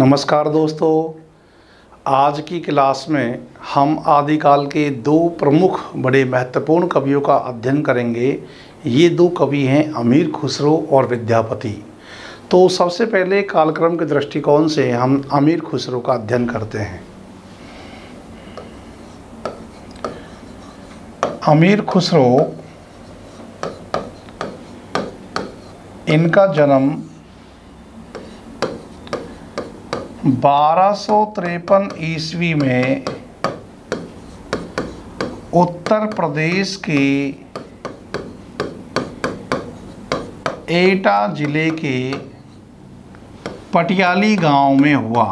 नमस्कार दोस्तों, आज की क्लास में हम आदिकाल के दो प्रमुख बड़े महत्वपूर्ण कवियों का अध्ययन करेंगे। ये दो कवि हैं अमीर खुसरो और विद्यापति। तो सबसे पहले कालक्रम के दृष्टिकोण से हम अमीर खुसरो का अध्ययन करते हैं। अमीर खुसरो, इनका जन्म 1253 ईस्वी में उत्तर प्रदेश के एटा जिले के पटियाली गांव में हुआ।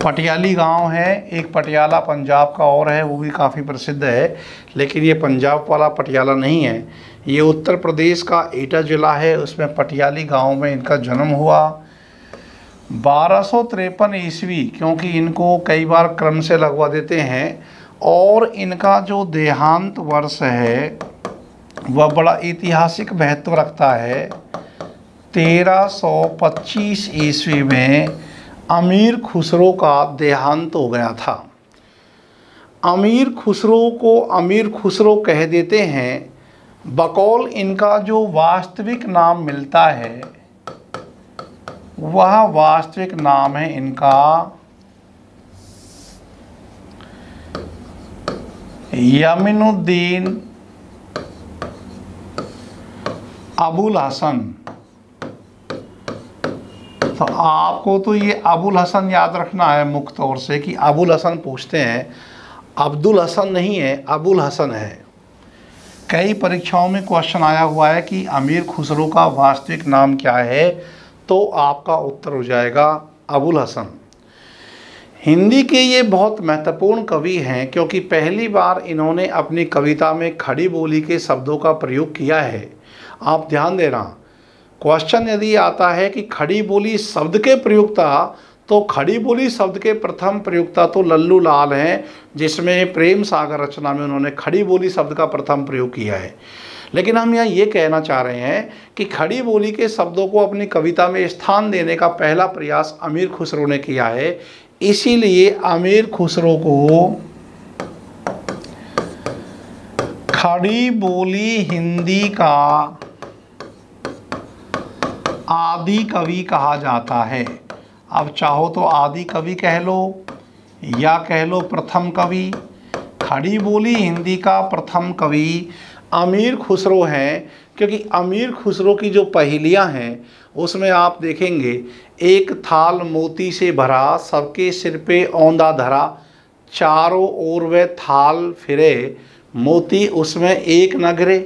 पटियाली गांव है, एक पटियाला पंजाब का और है, वो भी काफ़ी प्रसिद्ध है, लेकिन ये पंजाब वाला पटियाला नहीं है। ये उत्तर प्रदेश का एटा जिला है, उसमें पटियाली गांव में इनका जन्म हुआ। 1253 ईस्वी, क्योंकि इनको कई बार क्रम से लगवा देते हैं, और इनका जो देहांत वर्ष है वह बड़ा ऐतिहासिक महत्व रखता है। 1325 ईस्वी में अमीर खुसरो का देहांत हो गया था। अमीर खुसरो को अमीर खुसरो कह देते हैं, बकौल इनका जो वास्तविक नाम मिलता है वह वास्तविक नाम है इनका यमीनुद्दीन अबुल हसन। तो आपको तो ये अबुल हसन याद रखना है मुख्य तौर से कि अबुल हसन पूछते हैं, अब्दुल हसन नहीं है, अबुल हसन है। कई परीक्षाओं में क्वेश्चन आया हुआ है कि अमीर खुसरो का वास्तविक नाम क्या है, तो आपका उत्तर हो जाएगा अबुल हसन। हिंदी के ये बहुत महत्वपूर्ण कवि हैं, क्योंकि पहली बार इन्होंने अपनी कविता में खड़ी बोली के शब्दों का प्रयोग किया है। आप ध्यान देना, क्वेश्चन यदि आता है कि खड़ी बोली शब्द के प्रयोक्ता, तो खड़ी बोली शब्द के प्रथम प्रयोक्ता तो लल्लू लाल हैं, जिसमें प्रेम सागर रचना में उन्होंने खड़ी बोली शब्द का प्रथम प्रयोग किया है। लेकिन हम यहाँ ये कहना चाह रहे हैं कि खड़ी बोली के शब्दों को अपनी कविता में स्थान देने का पहला प्रयास अमीर खुसरो ने किया है। इसीलिए अमीर खुसरो को खड़ी बोली हिंदी का आदि कवि कहा जाता है। अब चाहो तो आदि कवि कह लो या कह लो प्रथम कवि। खड़ी बोली हिंदी का प्रथम कवि अमीर खुसरो हैं, क्योंकि अमीर खुसरो की जो पहेलियां हैं उसमें आप देखेंगे, एक थाल मोती से भरा, सबके सिर पे औंधा धरा, चारों ओर वे थाल फिरे, मोती उसमें एक न गिरे।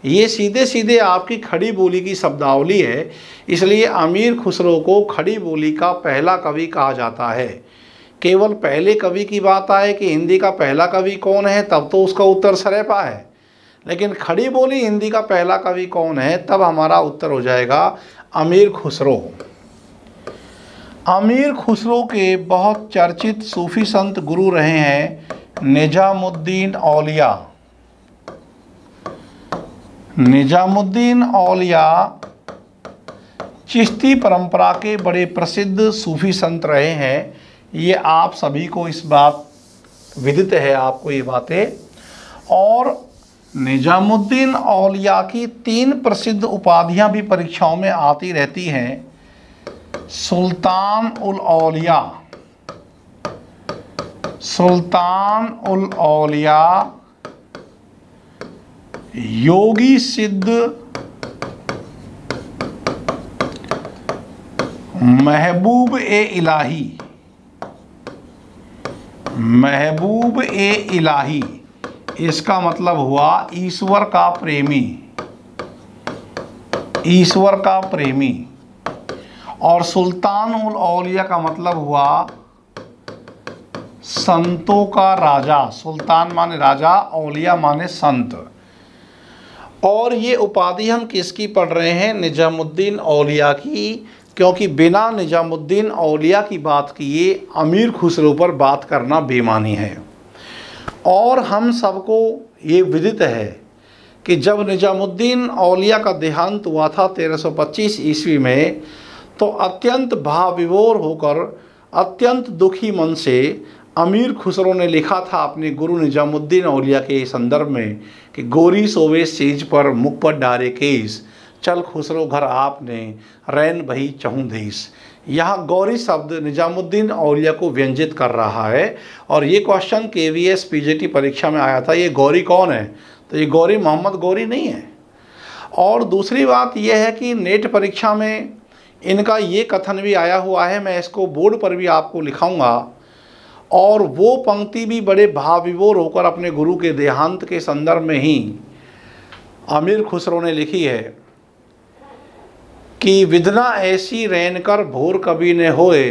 ये सीधे सीधे आपकी खड़ी बोली की शब्दावली है। इसलिए अमीर खुसरो को खड़ी बोली का पहला कवि कहा जाता है। केवल पहले कवि की बात आए कि हिंदी का पहला कवि कौन है, तब तो उसका उत्तर सरेपा है, लेकिन खड़ी बोली हिंदी का पहला कवि कौन है, तब हमारा उत्तर हो जाएगा अमीर खुसरो। अमीर खुसरो के बहुत चर्चित सूफी संत गुरु रहे हैं निजामुद्दीन औलिया। निजामुद्दीन औलिया चिश्ती परंपरा के बड़े प्रसिद्ध सूफी संत रहे हैं। ये आप सभी को इस बात विदित है, आपको ये बातें। और निजामुद्दीन औलिया की 3 प्रसिद्ध उपाधियां भी परीक्षाओं में आती रहती हैं। सुल्तान उल औलिया, सुल्तान उल औलिया, योगी सिद्ध, महबूब ए इलाही। महबूब ए इलाही इसका मतलब हुआ ईश्वर का प्रेमी, ईश्वर का प्रेमी। और सुल्तान उल औलिया का मतलब हुआ संतों का राजा। सुल्तान माने राजा, औलिया माने संत। और ये उपाधि हम किसकी पढ़ रहे हैं? निजामुद्दीन औलिया की, क्योंकि बिना निजामुद्दीन औलिया की बात किए अमीर खुसरो पर बात करना बेमानी है। और हम सबको ये विदित है कि जब निजामुद्दीन औलिया का देहांत हुआ था 1325 ईस्वी में, तो अत्यंत भाव विभोर होकर अत्यंत दुखी मन से अमीर खुसरो ने लिखा था अपने गुरु निजामुद्दीन औलिया के संदर्भ में कि गोरी सोवे सेज पर मुख पर डारे केस, चल खुसरो घर आपने रैन बही चहूँ देश। यहाँ गौरी शब्द निजामुद्दीन औलिया को व्यंजित कर रहा है। और ये क्वेश्चन KVS PGT परीक्षा में आया था, ये गौरी कौन है? तो ये गौरी मोहम्मद गौरी नहीं है। और दूसरी बात यह है कि नेट परीक्षा में इनका ये कथन भी आया हुआ है, मैं इसको बोर्ड पर भी आपको लिखाऊंगा, और वो पंक्ति भी बड़े भाव विभोर होकर अपने गुरु के देहांत के संदर्भ में ही अमीर खुसरो ने लिखी है कि विधना ऐसी रैन कर भोर कभी न होए,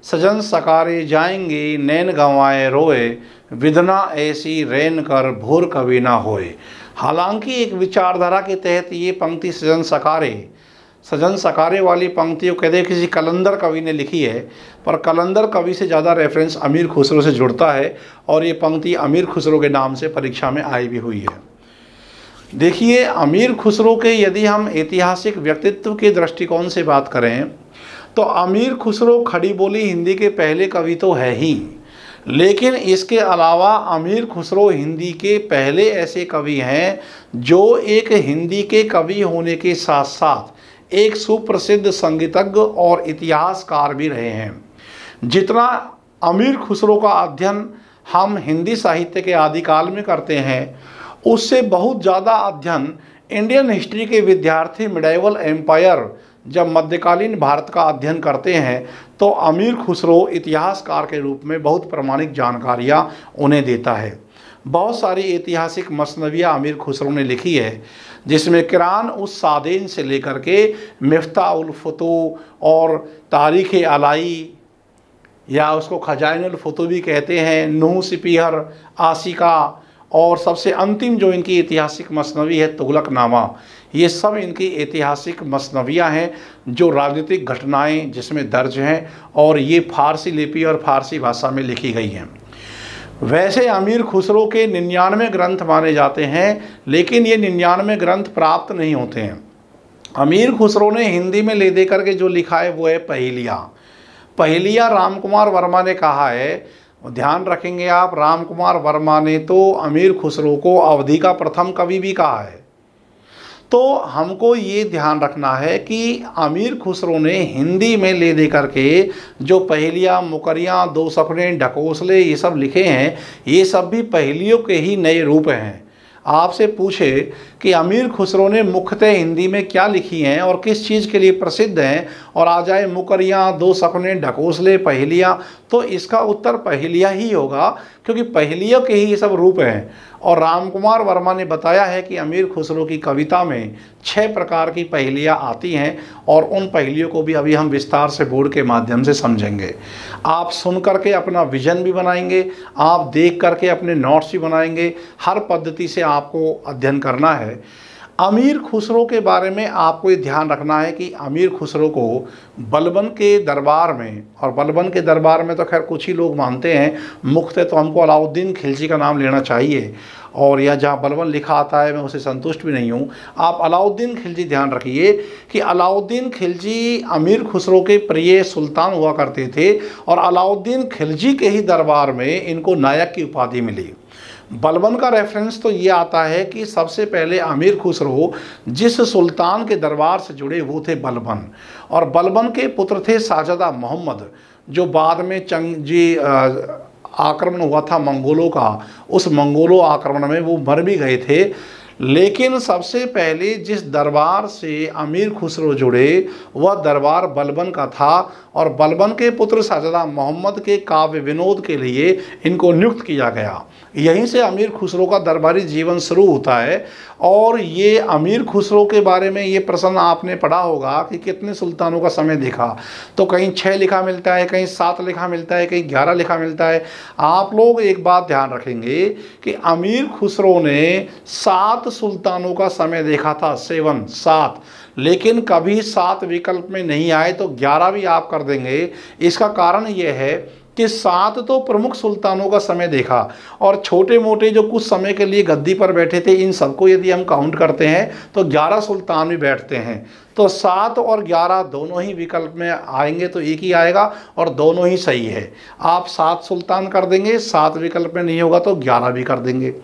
सजन सकारे जाएंगे नैन गंवाए रोए, विधना ऐसी रैन कर भोर कभी ना होए। हालांकि एक विचारधारा के तहत ये पंक्ति सजन सकारे वाली पंक्ति को कहते हैं किसी कलंदर कवि ने लिखी है, पर कलंदर कवि से ज़्यादा रेफरेंस अमीर खुसरो से जुड़ता है, और ये पंक्ति अमीर खुसरो के नाम से परीक्षा में आई भी हुई है। देखिए, अमीर खुसरो के यदि हम ऐतिहासिक व्यक्तित्व के दृष्टिकोण से बात करें तो अमीर खुसरो खड़ी बोली हिंदी के पहले कवि तो है ही, लेकिन इसके अलावा अमीर खुसरो हिंदी के पहले ऐसे कवि हैं जो एक हिंदी के कवि होने के साथ साथ एक सुप्रसिद्ध संगीतज्ञ और इतिहासकार भी रहे हैं। जितना अमीर खुसरो का अध्ययन हम हिंदी साहित्य के आदिकाल में करते हैं, उससे बहुत ज़्यादा अध्ययन इंडियन हिस्ट्री के विद्यार्थी मिडाइवल एम्पायर जब मध्यकालीन भारत का अध्ययन करते हैं तो अमीर खुसरो इतिहासकार के रूप में बहुत प्रामाणिक जानकारियाँ उन्हें देता है। बहुत सारी ऐतिहासिक मसनवियाँ अमीर खुसरो ने लिखी है, जिसमें किरान उस सादेन से लेकर के मिफ्ता उल फुतू और तारीख़ अलाई, या उसको खजाइन उल फुतू भी कहते हैं, नूह सिपीहर, आसिका, और सबसे अंतिम जो इनकी ऐतिहासिक मसनवी है तुगलकनामा, ये सब इनकी ऐतिहासिक मसनवियाँ हैं जो राजनीतिक घटनाएं जिसमें दर्ज हैं, और ये फारसी लिपि और फारसी भाषा में लिखी गई हैं। वैसे अमीर खुसरो के 99 ग्रंथ माने जाते हैं, लेकिन ये 99 ग्रंथ प्राप्त नहीं होते हैं। अमीर खुसरो ने हिंदी में ले दे करके जो लिखा है वो है पहेलियाँ राम कुमार वर्मा ने कहा है। ध्यान रखेंगे आप, राम कुमार वर्मा ने तो अमीर खुसरो को अवधि का प्रथम कवि भी कहा है। तो हमको ये ध्यान रखना है कि अमीर खुसरो ने हिंदी में ले दे करके जो पहेलियाँ, मुकरियाँ, दो सपने, ढकोसले ये सब लिखे हैं, ये सब भी पहेलियों के ही नए रूप हैं। आपसे पूछे कि अमीर खुसरो ने मुख्यतः हिंदी में क्या लिखी हैं और किस चीज़ के लिए प्रसिद्ध हैं, और आ जाए मुकरियाँ, दो सपने, ढकोसले, पहेलियाँ, तो इसका उत्तर पहेलियाँ ही होगा, क्योंकि पहेलियों के ही ये सब रूप हैं। और राम कुमार वर्मा ने बताया है कि अमीर खुसरो की कविता में 6 प्रकार की पहेलियाँ आती हैं, और उन पहेलियों को भी अभी हम विस्तार से बोर्ड के माध्यम से समझेंगे। आप सुन करके अपना विजन भी बनाएंगे, आप देख करके अपने नोट्स भी बनाएंगे, हर पद्धति से आपको अध्ययन करना है। अमीर खुसरो के बारे में आपको ये ध्यान रखना है कि अमीर खुसरो को बलबन के दरबार में, और बलबन के दरबार में तो खैर कुछ ही लोग मानते हैं, मुख्य तो हमको अलाउद्दीन खिलजी का नाम लेना चाहिए, और यह जहाँ बलबन लिखा आता है मैं उसे संतुष्ट भी नहीं हूँ। आप अलाउद्दीन खिलजी ध्यान रखिए कि अलाउद्दीन खिलजी अमीर खुसरो के प्रिय सुल्तान हुआ करते थे, और अलाउद्दीन खिलजी के ही दरबार में इनको नायक की उपाधि मिली। बलबन का रेफरेंस तो ये आता है कि सबसे पहले अमीर खुसरो जिस सुल्तान के दरबार से जुड़े वो थे बलबन, और बलबन के पुत्र थे शाहजादा मोहम्मद, जो बाद में चंगजी आक्रमण हुआ था मंगोलों का, उस मंगोलों आक्रमण में वो मर भी गए थे। लेकिन सबसे पहले जिस दरबार से अमीर खुसरो जुड़े वह दरबार बलबन का था, और बलबन के पुत्र शाहजादा मोहम्मद के काव्य विनोद के लिए इनको नियुक्त किया गया। यहीं से अमीर खुसरो का दरबारी जीवन शुरू होता है। और ये अमीर खुसरो के बारे में ये प्रश्न आपने पढ़ा होगा कि कितने सुल्तानों का समय देखा, तो कहीं 6 लिखा मिलता है, कहीं 7 लिखा मिलता है, कहीं 11 लिखा मिलता है। आप लोग एक बात ध्यान रखेंगे कि अमीर खुसरो ने 7 सुल्तानों का समय देखा था, 7, लेकिन कभी 7 विकल्प में नहीं आए, तो 11 भी आप कर देंगे। इसका कारण यह है कि 7 तो प्रमुख सुल्तानों का समय देखा और छोटे मोटे जो कुछ समय के लिए गद्दी पर बैठे थे, इन सबको यदि हम काउंट करते हैं तो 11 सुल्तान भी बैठते हैं। तो 7 और 11 दोनों ही विकल्प में आएंगे तो एक ही आएगा और दोनों ही सही है। आप 7 सुल्तान कर देंगे, 7 विकल्प में नहीं होगा तो 11 भी कर देंगे।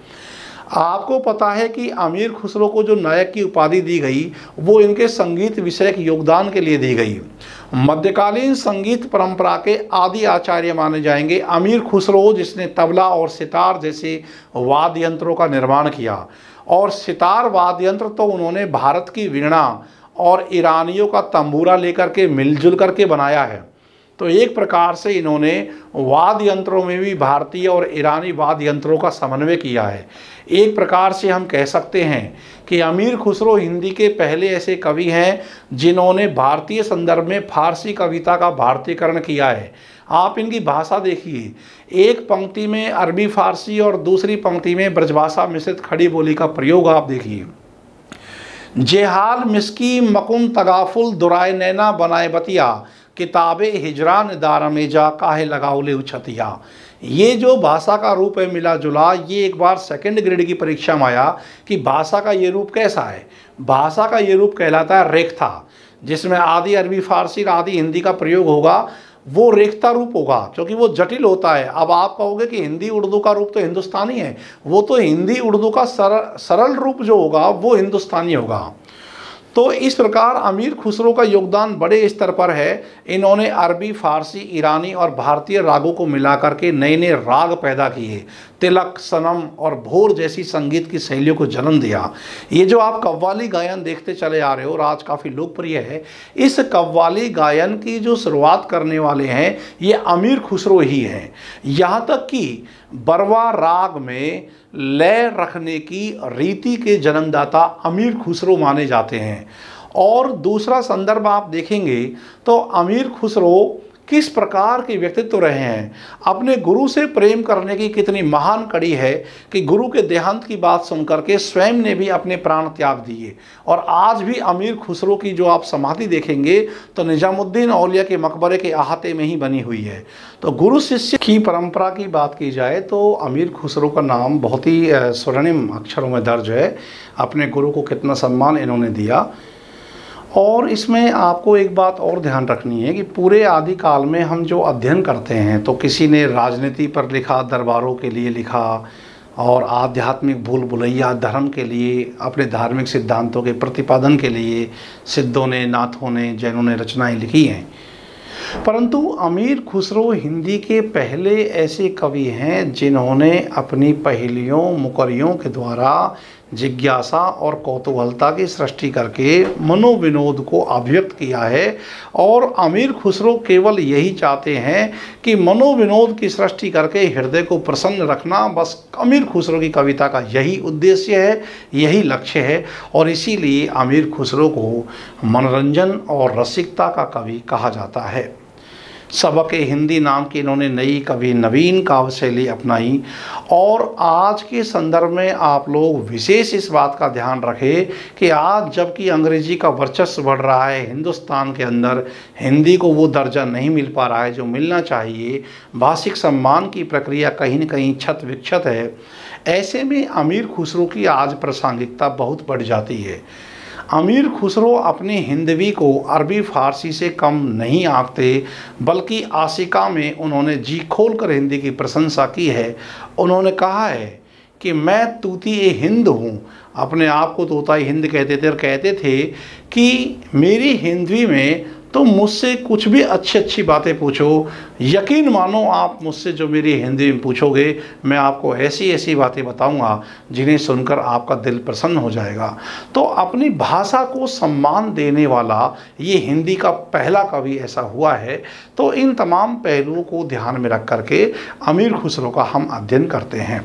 आपको पता है कि अमीर खुसरो को जो नायक की उपाधि दी गई वो इनके संगीत विषयक योगदान के लिए दी गई। मध्यकालीन संगीत परंपरा के आदि आचार्य माने जाएंगे अमीर खुसरो, जिसने तबला और सितार जैसे वाद्य यंत्रों का निर्माण किया। और सितार वाद्य यंत्र तो उन्होंने भारत की वीणा और ईरानियों का तंबूरा लेकर के मिलजुल करके बनाया है। तो एक प्रकार से इन्होंने वाद्य यंत्रों में भी भारतीय और ईरानी वाद्य यंत्रों का समन्वय किया है। एक प्रकार से हम कह सकते हैं कि अमीर खुसरो हिंदी के पहले ऐसे कवि हैं जिन्होंने भारतीय संदर्भ में फारसी कविता का भारतीयकरण किया है। आप इनकी भाषा देखिए, एक पंक्ति में अरबी फारसी और दूसरी पंक्ति में ब्रजभाषा मिश्रित खड़ी बोली का प्रयोग आप देखिए। जेहाल मिस्की मकुन तगाफुल दुराय नैना बनाए बतिया किताबे हिजरान दारमेजा काहे लगाउले उछतिया। ये जो भाषा का रूप है मिला जुला, ये एक बार सेकंड ग्रेड की परीक्षा में आया कि भाषा का ये रूप कैसा है। भाषा का ये रूप कहलाता है रेखता, जिसमें आदि अरबी फारसी आदि हिंदी का प्रयोग होगा, वो रेखता रूप होगा क्योंकि वो जटिल होता है। अब आप कहोगे कि हिंदी उर्दू का रूप तो हिंदुस्तानी है, वो तो हिंदी उर्दू का सरल रूप जो होगा वो हिंदुस्तानी होगा। तो इस प्रकार अमीर खुसरो का योगदान बड़े स्तर पर है। इन्होंने अरबी, फारसी, ईरानी और भारतीय रागों को मिलाकर के नए नए राग पैदा किए, तिलक, सनम और भोर जैसी संगीत की शैलियों को जन्म दिया। ये जो आप कव्वाली गायन देखते चले आ रहे हो और आज काफ़ी लोकप्रिय है, इस कव्वाली गायन की जो शुरुआत करने वाले हैं ये अमीर खुसरो ही हैं। यहाँ तक कि बरवा राग में लय रखने की रीति के जन्मदाता अमीर खुसरो माने जाते हैं। और दूसरा संदर्भ आप देखेंगे तो अमीर खुसरो किस प्रकार के व्यक्तित्व रहे हैं। अपने गुरु से प्रेम करने की कितनी महान कड़ी है कि गुरु के देहांत की बात सुनकर के स्वयं ने भी अपने प्राण त्याग दिए। और आज भी अमीर खुसरो की जो आप समाधि देखेंगे तो निजामुद्दीन औलिया के मकबरे के अहाते में ही बनी हुई है। तो गुरु शिष्य की परंपरा की बात की जाए तो अमीर खुसरो का नाम बहुत ही स्वर्णिम अक्षरों में दर्ज है। अपने गुरु को कितना सम्मान इन्होंने दिया। और इसमें आपको एक बात और ध्यान रखनी है कि पूरे आदिकाल में हम जो अध्ययन करते हैं तो किसी ने राजनीति पर लिखा, दरबारों के लिए लिखा, और आध्यात्मिक भूल भुलैया धर्म के लिए, अपने धार्मिक सिद्धांतों के प्रतिपादन के लिए सिद्धों ने, नाथों ने, जैनों ने रचनाएं लिखी हैं। परंतु अमीर खुसरो हिंदी के पहले ऐसे कवि हैं जिन्होंने अपनी पहेलियों, मुकरियों के द्वारा जिज्ञासा और कौतूहलता की सृष्टि करके मनोविनोद को अभिव्यक्त किया है। और अमीर खुसरो केवल यही चाहते हैं कि मनोविनोद की सृष्टि करके हृदय को प्रसन्न रखना, बस अमीर खुसरो की कविता का यही उद्देश्य है, यही लक्ष्य है। और इसीलिए अमीर खुसरो को मनोरंजन और रसिकता का कवि कहा जाता है। सबक हिंदी नाम की इन्होंने नई कवि नवीन काव्य शैली अपनाई। और आज के संदर्भ में आप लोग विशेष इस बात का ध्यान रखें कि आज जबकि अंग्रेजी का वर्चस्व बढ़ रहा है हिंदुस्तान के अंदर, हिंदी को वो दर्जा नहीं मिल पा रहा है जो मिलना चाहिए, भाषिक सम्मान की प्रक्रिया कहीं न कहीं छत विक्षत है। ऐसे में अमीर खुसरो की आज प्रासंगिकता बहुत बढ़ जाती है। अमीर खुसरो अपनी हिंदवी को अरबी फारसी से कम नहीं आंकते, बल्कि आशिका में उन्होंने जी खोलकर हिंदी की प्रशंसा की है। उन्होंने कहा है कि मैं तूती ए हिंद हूँ। अपने आप को तोता हिंद कहते थे और कहते थे कि मेरी हिंदवी में तो मुझसे कुछ भी अच्छी बातें पूछो, यकीन मानो आप मुझसे जो मेरी हिंदी में पूछोगे मैं आपको ऐसी ऐसी बातें बताऊंगा जिन्हें सुनकर आपका दिल प्रसन्न हो जाएगा। तो अपनी भाषा को सम्मान देने वाला ये हिंदी का पहला कवि ऐसा हुआ है। तो इन तमाम पहलुओं को ध्यान में रख करके अमीर खुसरो का हम अध्ययन करते हैं।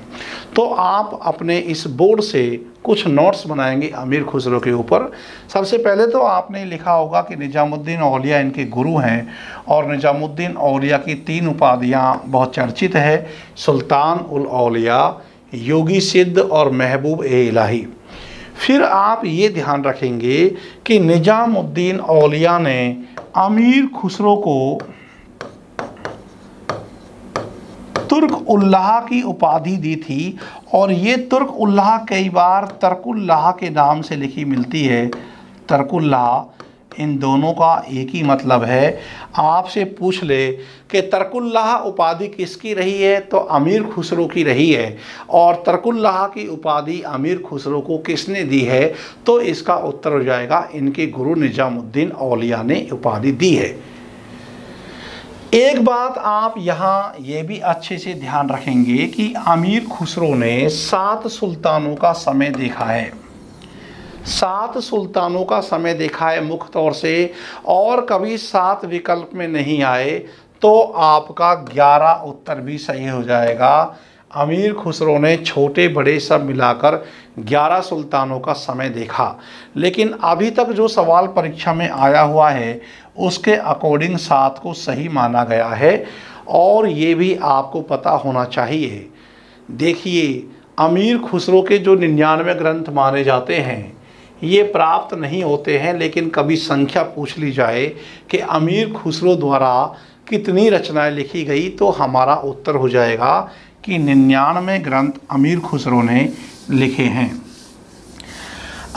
तो आप अपने इस बोर्ड से कुछ नोट्स बनाएंगे अमीर खुसरो के ऊपर। सबसे पहले तो आपने लिखा होगा कि निजामुद्दीन औलिया इनके गुरु हैं और निजामुद्दीन औलिया की 3 उपाधियाँ बहुत चर्चित है, सुल्तान उल औलिया, योगी सिद्ध और महबूब ए इलाही। फिर आप ये ध्यान रखेंगे कि निजामुद्दीन औलिया ने अमीर खुसरो को तुर्क उल्लाह की उपाधि दी थी। और ये तुर्क उल्लाह कई बार तर्कुल्लाह के नाम से लिखी मिलती है। तर्कुल्लाह, इन दोनों का एक ही मतलब है। आपसे पूछ ले कि तर्कुल्लाह उपाधि किसकी रही है, तो अमीर खुसरो की रही है। और तर्कुल्लाह की उपाधि अमीर खुसरो को किसने दी है, तो इसका उत्तर हो जाएगा इनके गुरु निजामुद्दीन औलिया ने उपाधि दी है। एक बात आप यहाँ ये भी अच्छे से ध्यान रखेंगे कि अमीर खुसरो ने 7 सुल्तानों का समय देखा है। 7 सुल्तानों का समय देखा है मुख्य तौर से, और कभी 7 विकल्प में नहीं आए तो आपका 11 उत्तर भी सही हो जाएगा। अमीर खुसरो ने छोटे बड़े सब मिलाकर 11 सुल्तानों का समय देखा। लेकिन अभी तक जो सवाल परीक्षा में आया हुआ है उसके अकॉर्डिंग 7 को सही माना गया है, और ये भी आपको पता होना चाहिए। देखिए, अमीर खुसरो के जो 99 ग्रंथ माने जाते हैं ये प्राप्त नहीं होते हैं, लेकिन कभी संख्या पूछ ली जाए कि अमीर खुसरो द्वारा कितनी रचनाएं लिखी गई, तो हमारा उत्तर हो जाएगा कि 99 ग्रंथ अमीर खुसरो ने लिखे हैं।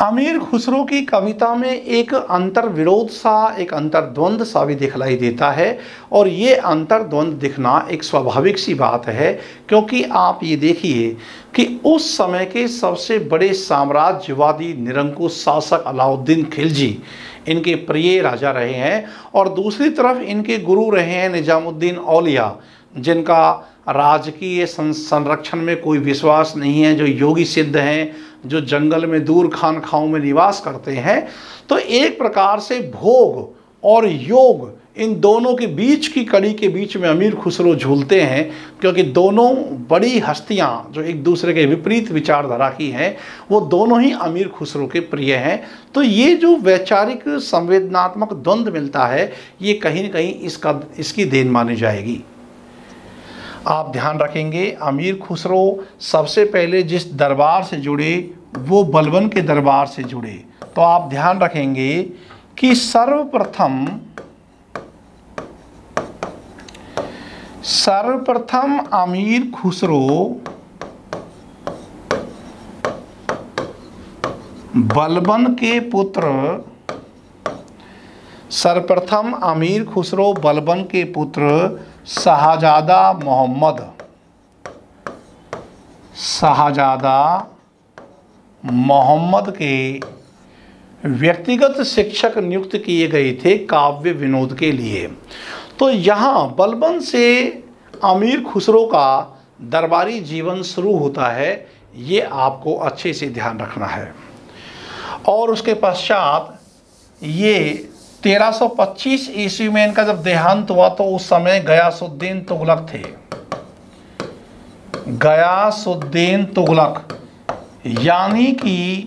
अमीर खुसरो की कविता में एक अंतर्विरोध सा, एक अंतर्द्वंद सा भी दिखलाई देता है, और ये अंतर्द्वंद दिखना एक स्वाभाविक सी बात है, क्योंकि आप ये देखिए कि उस समय के सबसे बड़े साम्राज्यवादी निरंकुश शासक अलाउद्दीन खिलजी इनके प्रिय राजा रहे हैं, और दूसरी तरफ इनके गुरु रहे हैं निजामुद्दीन औलिया, जिनका राजकीय संरक्षण में कोई विश्वास नहीं है, जो योगी सिद्ध हैं, जो जंगल में दूर खानखाओं में निवास करते हैं। तो एक प्रकार से भोग और योग, इन दोनों के बीच की कड़ी के बीच में अमीर खुसरो झूलते हैं, क्योंकि दोनों बड़ी हस्तियां जो एक दूसरे के विपरीत विचारधारा की हैं, वो दोनों ही अमीर खुसरो के प्रिय हैं। तो ये जो वैचारिक संवेदनात्मक द्वंद्व मिलता है, ये कहीं न कहीं इसकी देन मानी जाएगी। आप ध्यान रखेंगे, अमीर खुसरो सबसे पहले जिस दरबार से जुड़े वो बलबन के दरबार से जुड़े। तो आप ध्यान रखेंगे कि सर्वप्रथम अमीर खुसरो बलबन के पुत्र, सर्वप्रथम अमीर खुसरो बलबन के पुत्र शाहजादा मोहम्मद के व्यक्तिगत शिक्षक नियुक्त किए गए थे काव्य विनोद के लिए। तो यहाँ बलबन से अमीर खुसरो का दरबारी जीवन शुरू होता है, ये आपको अच्छे से ध्यान रखना है। और उसके पश्चात ये 1325 ईस्वी में इनका जब देहांत हुआ, तो उस समय गयासुद्दीन तुगलक थे। गयासुद्दीन तुगलक, यानी कि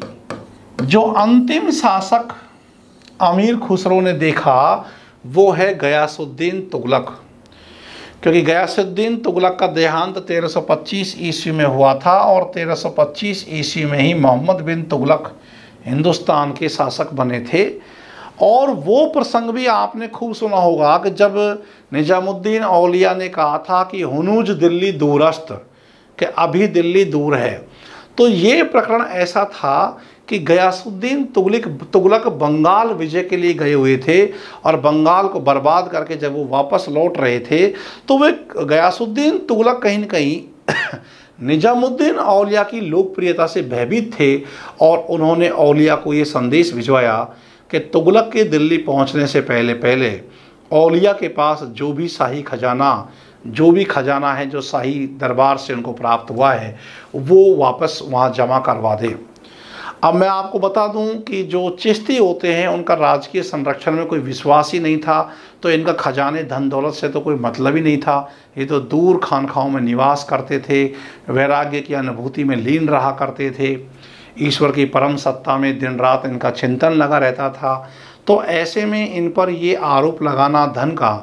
जो अंतिम शासक अमीर खुसरो ने देखा वो है गयासुद्दीन तुगलक, क्योंकि गयासुद्दीन तुगलक का देहांत 1325 ईस्वी में हुआ था, और 1325 ईस्वी में ही मोहम्मद बिन तुगलक हिंदुस्तान के शासक बने थे। और वो प्रसंग भी आपने खूब सुना होगा कि जब निजामुद्दीन औलिया ने कहा था कि हुनूज दिल्ली दूरस्त, कि अभी दिल्ली दूर है। तो ये प्रकरण ऐसा था कि गयासुद्दीन तुगलक बंगाल विजय के लिए गए हुए थे, और बंगाल को बर्बाद करके जब वो वापस लौट रहे थे, तो वे गयासुद्दीन तुगलक कहीं न कहीं निजामुद्दीन औलिया की लोकप्रियता से भयभीत थे, और उन्होंने औलिया को ये संदेश भिजवाया कि तुगलक के दिल्ली पहुंचने से पहले पहले औलिया के पास जो भी खजाना है जो शाही दरबार से उनको प्राप्त हुआ है, वो वापस वहाँ जमा करवा दे। अब मैं आपको बता दूं कि जो चिश्ती होते हैं उनका राजकीय संरक्षण में कोई विश्वास ही नहीं था, तो इनका खजाने धन दौलत से तो कोई मतलब ही नहीं था। ये तो दूर खानखाओं में निवास करते थे, वैराग्य की अनुभूति में लीन रहा करते थे, ईश्वर की परम सत्ता में दिन रात इनका चिंतन लगा रहता था। तो ऐसे में इन पर ये आरोप लगाना धन का,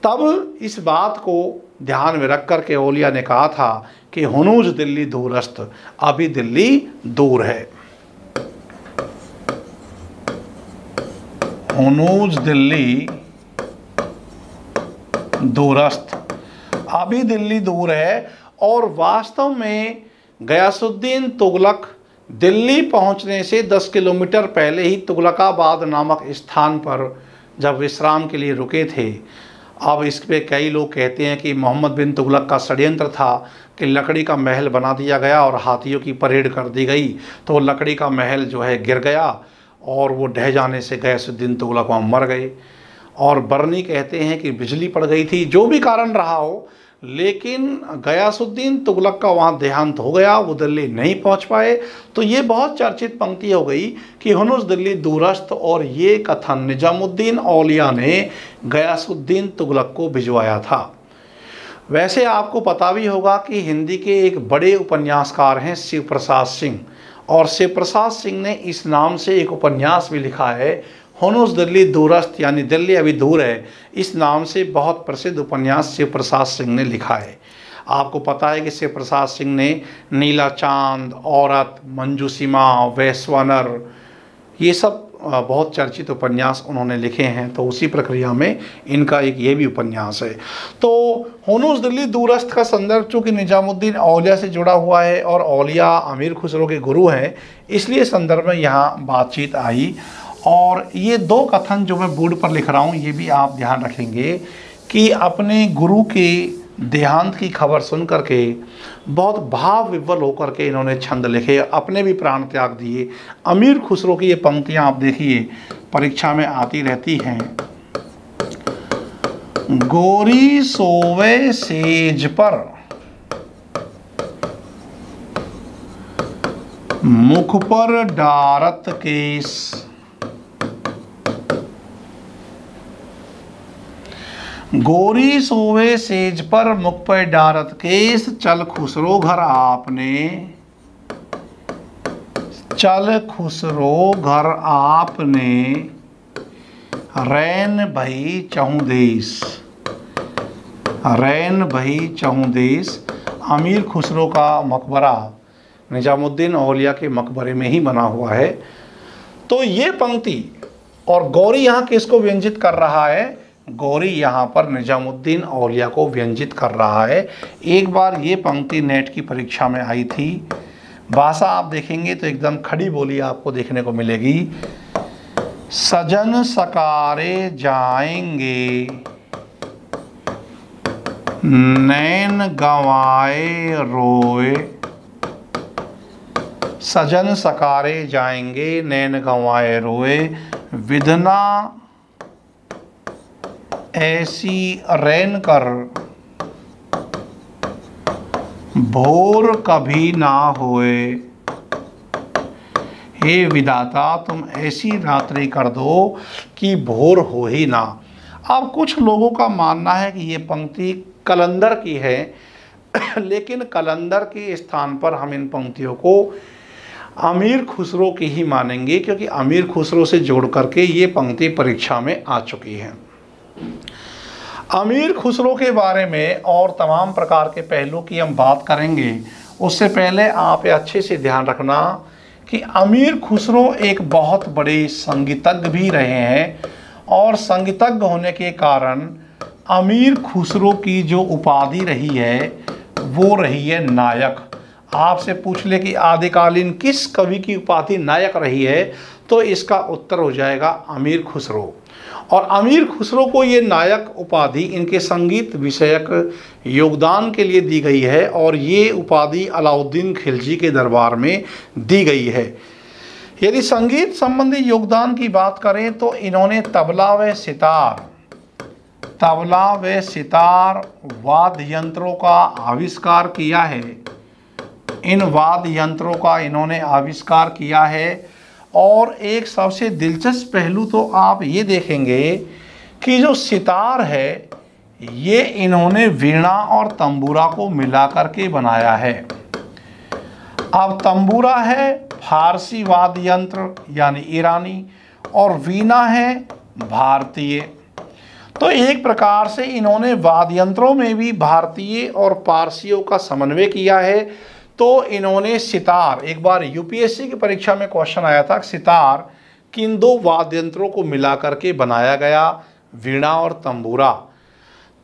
तब इस बात को ध्यान में रख कर के औलिया ने कहा था कि हुनूज दिल्ली दूरस्त, अभी दिल्ली दूर है। हुनूज दिल्ली दूरस्त, अभी दिल्ली दूर है। और वास्तव में गयासुद्दीन तुगलक दिल्ली पहुंचने से 10 किलोमीटर पहले ही तुगलकाबाद नामक स्थान पर जब विश्राम के लिए रुके थे। अब इस पे कई लोग कहते हैं कि मोहम्मद बिन तुगलक का षड्यंत्र था कि लकड़ी का महल बना दिया गया और हाथियों की परेड कर दी गई, तो वो लकड़ी का महल जो है गिर गया और वो ढह जाने से गयासुद्दीन तुगलक वहाँ मर गए। और बरनी कहते हैं कि बिजली पड़ गई थी, जो भी कारण रहा हो, लेकिन गयासुद्दीन तुगलक का वहाँ देहांत हो गया, वो दिल्ली नहीं पहुँच पाए। तो ये बहुत चर्चित पंक्ति हो गई कि हुनुस दिल्ली दूरस्थ, और ये कथन निजामुद्दीन औलिया ने गयासुद्दीन तुगलक को भिजवाया था। वैसे आपको पता भी होगा कि हिंदी के एक बड़े उपन्यासकार हैं शिव प्रसाद सिंह, और शिव प्रसाद सिंह ने इस नाम से एक उपन्यास भी लिखा है, हुनुस दिल्ली दूरस्थ, यानी दिल्ली अभी दूर है। इस नाम से बहुत प्रसिद्ध उपन्यास शिव प्रसाद सिंह ने लिखा है। आपको पता है कि शिव प्रसाद सिंह ने नीला चांद, औरत, मंजूसीमा, वैश्वानर, ये सब बहुत चर्चित उपन्यास उन्होंने लिखे हैं। तो उसी प्रक्रिया में इनका एक ये भी उपन्यास है। तो हुनुस दिल्ली दूरस्थ का संदर्भ चूँकि निजामुद्दीन औलिया से जुड़ा हुआ है और औलिया अमीर खुसरो के गुरु हैं, इसलिए संदर्भ में यहाँ बातचीत आई। और ये दो कथन जो मैं बोर्ड पर लिख रहा हूँ, ये भी आप ध्यान रखेंगे कि अपने गुरु के देहांत की खबर सुन करके बहुत भाव विह्वल होकर के इन्होंने छंद लिखे, अपने भी प्राण त्याग दिए। अमीर खुसरो की ये पंक्तियाँ आप देखिए, परीक्षा में आती रहती हैं। गोरी सोवे सेज पर, मुख पर डारत केस, गोरी सोवे सेज पर, मुख पर डारत केस, चल खुसरो घर आपने, चल खुसरो घर आपने, रैन भई चहुँ देश, रैन भई चहुँ देश। अमीर खुसरो का मकबरा निजामुद्दीन औलिया के मकबरे में ही बना हुआ है। तो ये पंक्ति, और गौरी यहाँ किसको व्यंजित कर रहा है? गौरी यहाँ पर निजामुद्दीन औलिया को व्यंजित कर रहा है। एक बार ये पंक्ति नेट की परीक्षा में आई थी। भाषा आप देखेंगे तो एकदम खड़ी बोली आपको देखने को मिलेगी। सजन सकारे जाएंगे, नैन गंवाए रोए, सजन सकारे जाएंगे, नैन गंवाए रोए, विधना ऐसी रैन कर, भोर कभी ना होए। हे विधाता, तुम ऐसी रात्रि कर दो कि भोर हो ही ना। अब कुछ लोगों का मानना है कि ये पंक्ति कलंदर की है, लेकिन कलंदर के स्थान पर हम इन पंक्तियों को अमीर खुसरो की ही मानेंगे, क्योंकि अमीर खुसरो से जोड़ करके ये पंक्ति परीक्षा में आ चुकी है। अमीर खुसरो के बारे में और तमाम प्रकार के पहलू की हम बात करेंगे। उससे पहले आप ये अच्छे से ध्यान रखना कि अमीर खुसरो एक बहुत बड़े संगीतज्ञ भी रहे हैं, और संगीतज्ञ होने के कारण अमीर खुसरो की जो उपाधि रही है वो रही है नायक। आपसे पूछ ले कि आदिकालीन किस कवि की उपाधि नायक रही है, तो इसका उत्तर हो जाएगा अमीर खुसरो। और अमीर खुसरो को ये नायक उपाधि इनके संगीत विषयक योगदान के लिए दी गई है, और ये उपाधि अलाउद्दीन खिलजी के दरबार में दी गई है। यदि संगीत संबंधी योगदान की बात करें तो इन्होंने तबला व सितार वाद्य यंत्रों का आविष्कार किया है। इन वाद्य यंत्रों का इन्होंने आविष्कार किया है। और एक सबसे दिलचस्प पहलू तो आप ये देखेंगे कि जो सितार है ये इन्होंने वीणा और तंबूरा को मिला करके बनाया है। अब तंबूरा है फारसी वाद्य यंत्र यानी ईरानी, और वीणा है भारतीय। तो एक प्रकार से इन्होंने वाद्य यंत्रों में भी भारतीय और पारसियों का समन्वय किया है। तो इन्होंने सितार, एक बार यूपीएससी की परीक्षा में क्वेश्चन आया था, सितार किन दो वाद्य यंत्रों को मिला करके बनाया गया, वीणा और तंबूरा।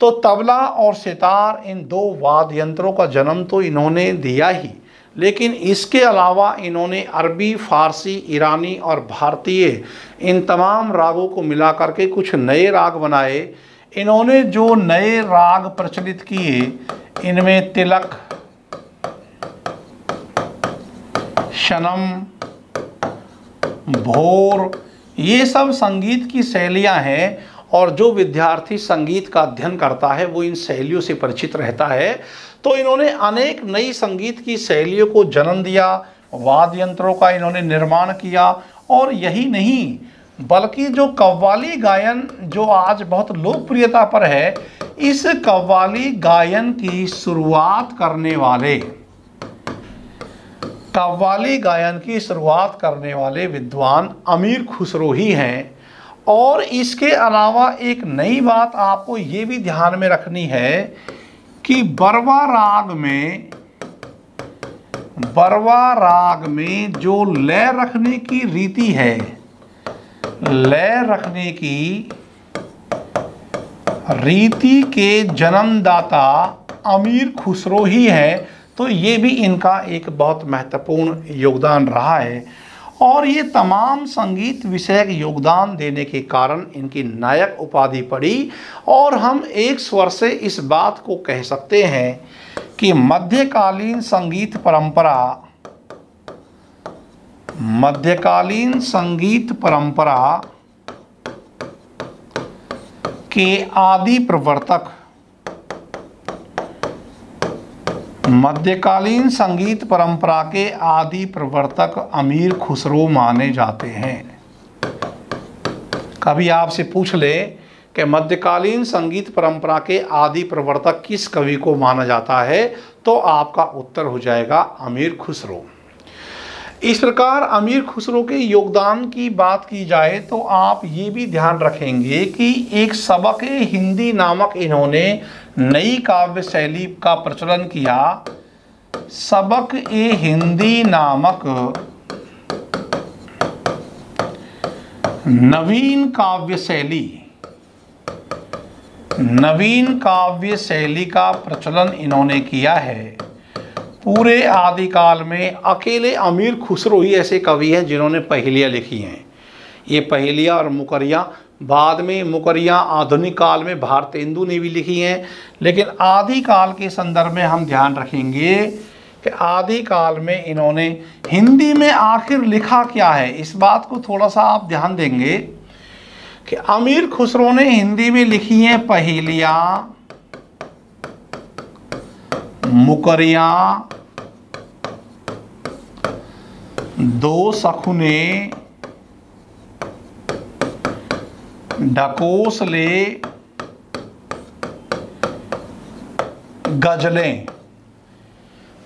तो तबला और सितार इन दो वाद्य यंत्रों का जन्म तो इन्होंने दिया ही, लेकिन इसके अलावा इन्होंने अरबी, फारसी, ईरानी और भारतीय इन तमाम रागों को मिलाकर के कुछ नए राग बनाए। इन्होंने जो नए राग प्रचलित किए इनमें तिलक, शनम, भोर, ये सब संगीत की शैलियां हैं और जो विद्यार्थी संगीत का अध्ययन करता है वो इन शैलियों से परिचित रहता है। तो इन्होंने अनेक नई संगीत की शैलियों को जन्म दिया, वाद्य यंत्रों का इन्होंने निर्माण किया। और यही नहीं बल्कि जो कव्वाली गायन जो आज बहुत लोकप्रियता पर है, इस कव्वाली गायन की शुरुआत करने वाले विद्वान अमीर खुसरो ही हैं। और इसके अलावा एक नई बात आपको ये भी ध्यान में रखनी है कि बरवा राग में जो लय रखने की रीति है, लय रखने की रीति के जन्मदाता अमीर खुसरो ही है। तो ये भी इनका एक बहुत महत्वपूर्ण योगदान रहा है और ये तमाम संगीत विषयक योगदान देने के कारण इनकी नायक उपाधि पड़ी। और हम एक स्वर से इस बात को कह सकते हैं कि मध्यकालीन संगीत परंपरा के आदि प्रवर्तक, मध्यकालीन संगीत परंपरा के आदि प्रवर्तक अमीर खुसरो माने जाते हैं। कभी आपसे पूछ ले कि मध्यकालीन संगीत परंपरा के आदि प्रवर्तक किस कवि को माना जाता है, तो आपका उत्तर हो जाएगा अमीर खुसरो। इस प्रकार अमीर खुसरो के योगदान की बात की जाए तो आप ये भी ध्यान रखेंगे कि एक सबक-ए हिंदी नामक इन्होंने नई काव्य शैली का प्रचलन किया। सबक-ए हिंदी नामक नवीन काव्य शैली का प्रचलन इन्होंने किया है। पूरे आदिकाल में अकेले अमीर खुसरो ही ऐसे कवि हैं जिन्होंने पहेलियाँ लिखी हैं। ये पहेलियाँ और मुकरियाँ, बाद में मुकरियाँ आधुनिक काल में भारतेंदु ने भी लिखी हैं, लेकिन आदिकाल के संदर्भ में हम ध्यान रखेंगे कि आदिकाल में इन्होंने हिंदी में आखिर लिखा क्या है, इस बात को थोड़ा सा आप ध्यान देंगे कि अमीर खुसरो ने हिंदी में लिखी हैं पहेलियाँ, मुकरियाँ, दो सखुने, ढकोसले, गजलें।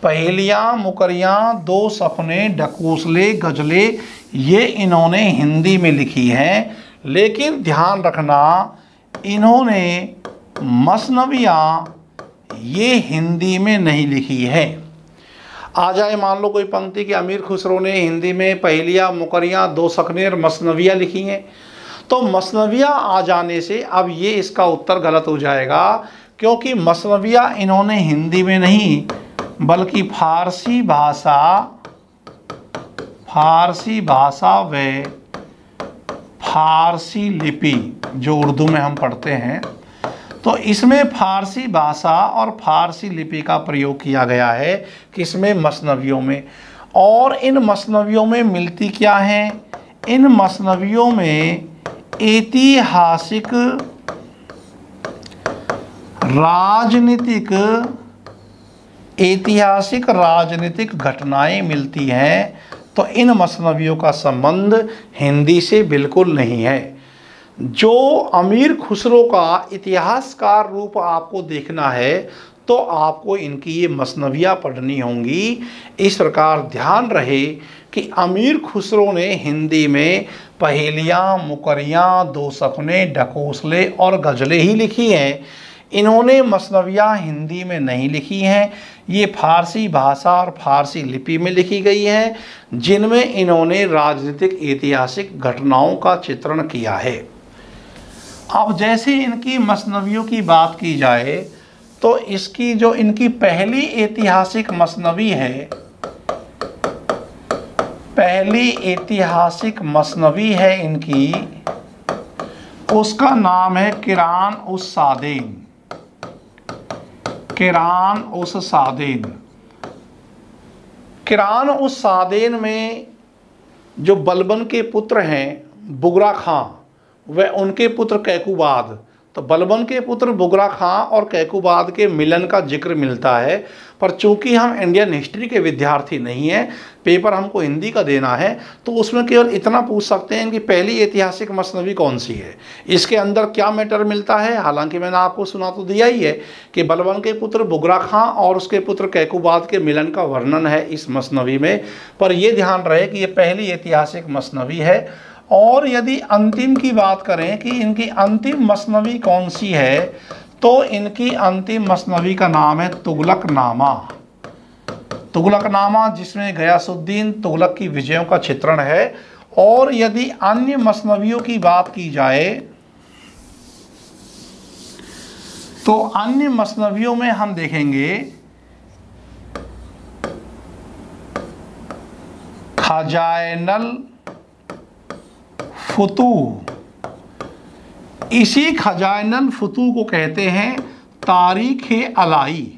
पहेलियाँ, मुकरियाँ, दो सपने, ढकोसले, गजलें, ये इन्होंने हिंदी में लिखी हैं। लेकिन ध्यान रखना, इन्होंने मसनवियाँ ये हिंदी में नहीं लिखी है। आ जाए मान लो कोई पंक्ति कि अमीर खुसरो ने हिंदी में पहेलियाँ, मुकरियाँ, दो सखने और मसनवियाँ लिखी हैं, तो मसनवियाँ आ जाने से अब ये इसका उत्तर गलत हो जाएगा, क्योंकि मसनवियाँ इन्होंने हिंदी में नहीं बल्कि फारसी भाषा व फारसी लिपि जो उर्दू में हम पढ़ते हैं, तो इसमें फारसी भाषा और फारसी लिपि का प्रयोग किया गया है किसमें, मसनवियों में। और इन मसनवियों में मिलती क्या हैं, इन मसनवियों में ऐतिहासिक, राजनीतिक घटनाएं मिलती हैं। तो इन मसनवियों का संबंध हिंदी से बिल्कुल नहीं है। जो अमीर खुसरो का इतिहासकार रूप आपको देखना है तो आपको इनकी ये मसनवियाँ पढ़नी होंगी। इस प्रकार ध्यान रहे कि अमीर खुसरो ने हिंदी में पहेलियाँ, मुकरियाँ, दो सपने, ढकोसले और गज़लें ही लिखी हैं। इन्होंने मसनवियाँ हिंदी में नहीं लिखी हैं, ये फारसी भाषा और फारसी लिपि में लिखी गई हैं, जिनमें इन्होंने राजनीतिक ऐतिहासिक घटनाओं का चित्रण किया है। अब जैसे इनकी मसनवियों की बात की जाए तो इसकी जो इनकी पहली ऐतिहासिक मसनवी है, पहली ऐतिहासिक मसनवी है इनकी, उसका नाम है क़ुरान उस सादीन। क़ुरान उस सादीन। क़ुरान उस सादीन में जो बलबन के पुत्र हैं बुगरा खां व उनके पुत्र कैकुबाद, तो बलबन के पुत्र बुगरा खां और कैकुबाद के मिलन का जिक्र मिलता है। पर चूंकि हम इंडियन हिस्ट्री के विद्यार्थी नहीं हैं, पेपर हमको हिंदी का देना है, तो उसमें केवल इतना पूछ सकते हैं कि पहली ऐतिहासिक मसनवी कौन सी है, इसके अंदर क्या मैटर मिलता है। हालांकि मैंने आपको सुना तो दिया ही है कि बलबन के पुत्र बुगरा खां और उसके पुत्र कैकुबाद के मिलन का वर्णन है इस मसनवी में। पर यह ध्यान रहे कि यह पहली ऐतिहासिक मसनवी है। और यदि अंतिम की बात करें कि इनकी अंतिम मसनवी कौन सी है, तो इनकी अंतिम मसनवी का नाम है तुगलकनामा। तुगलकनामा, जिसमें गयासुद्दीन तुगलक की विजयों का चित्रण है। और यदि अन्य मसनवियों की बात की जाए तो अन्य मसनवियों में हम देखेंगे खजाइनुल फुतूह। इसी खजाइनुल फुतूह को कहते हैं तारीख़-ए-अलाई।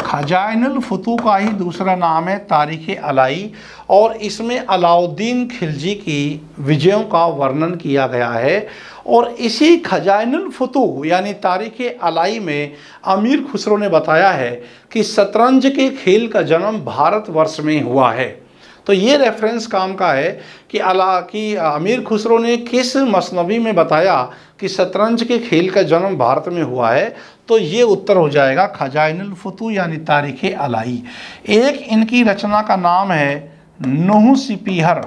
खजाइनुल फुतूह का ही दूसरा नाम है तारीख़-ए-अलाई। और इसमें अलाउद्दीन खिलजी की विजयों का वर्णन किया गया है। और इसी खजाइनुल फुतूह यानी तारीख़-ए-अलाई में अमीर खुसरो ने बताया है कि शतरंज के खेल का जन्म भारतवर्ष में हुआ है। तो ये रेफरेंस काम का है कि अमीर खुसरो ने किस मसनवी में बताया कि शतरंज के खेल का जन्म भारत में हुआ है। तो ये उत्तर हो जाएगा खजाइनुल फुतूह यानी तारीख़-ए-अलाई। एक इनकी रचना का नाम है नुह सिपीहर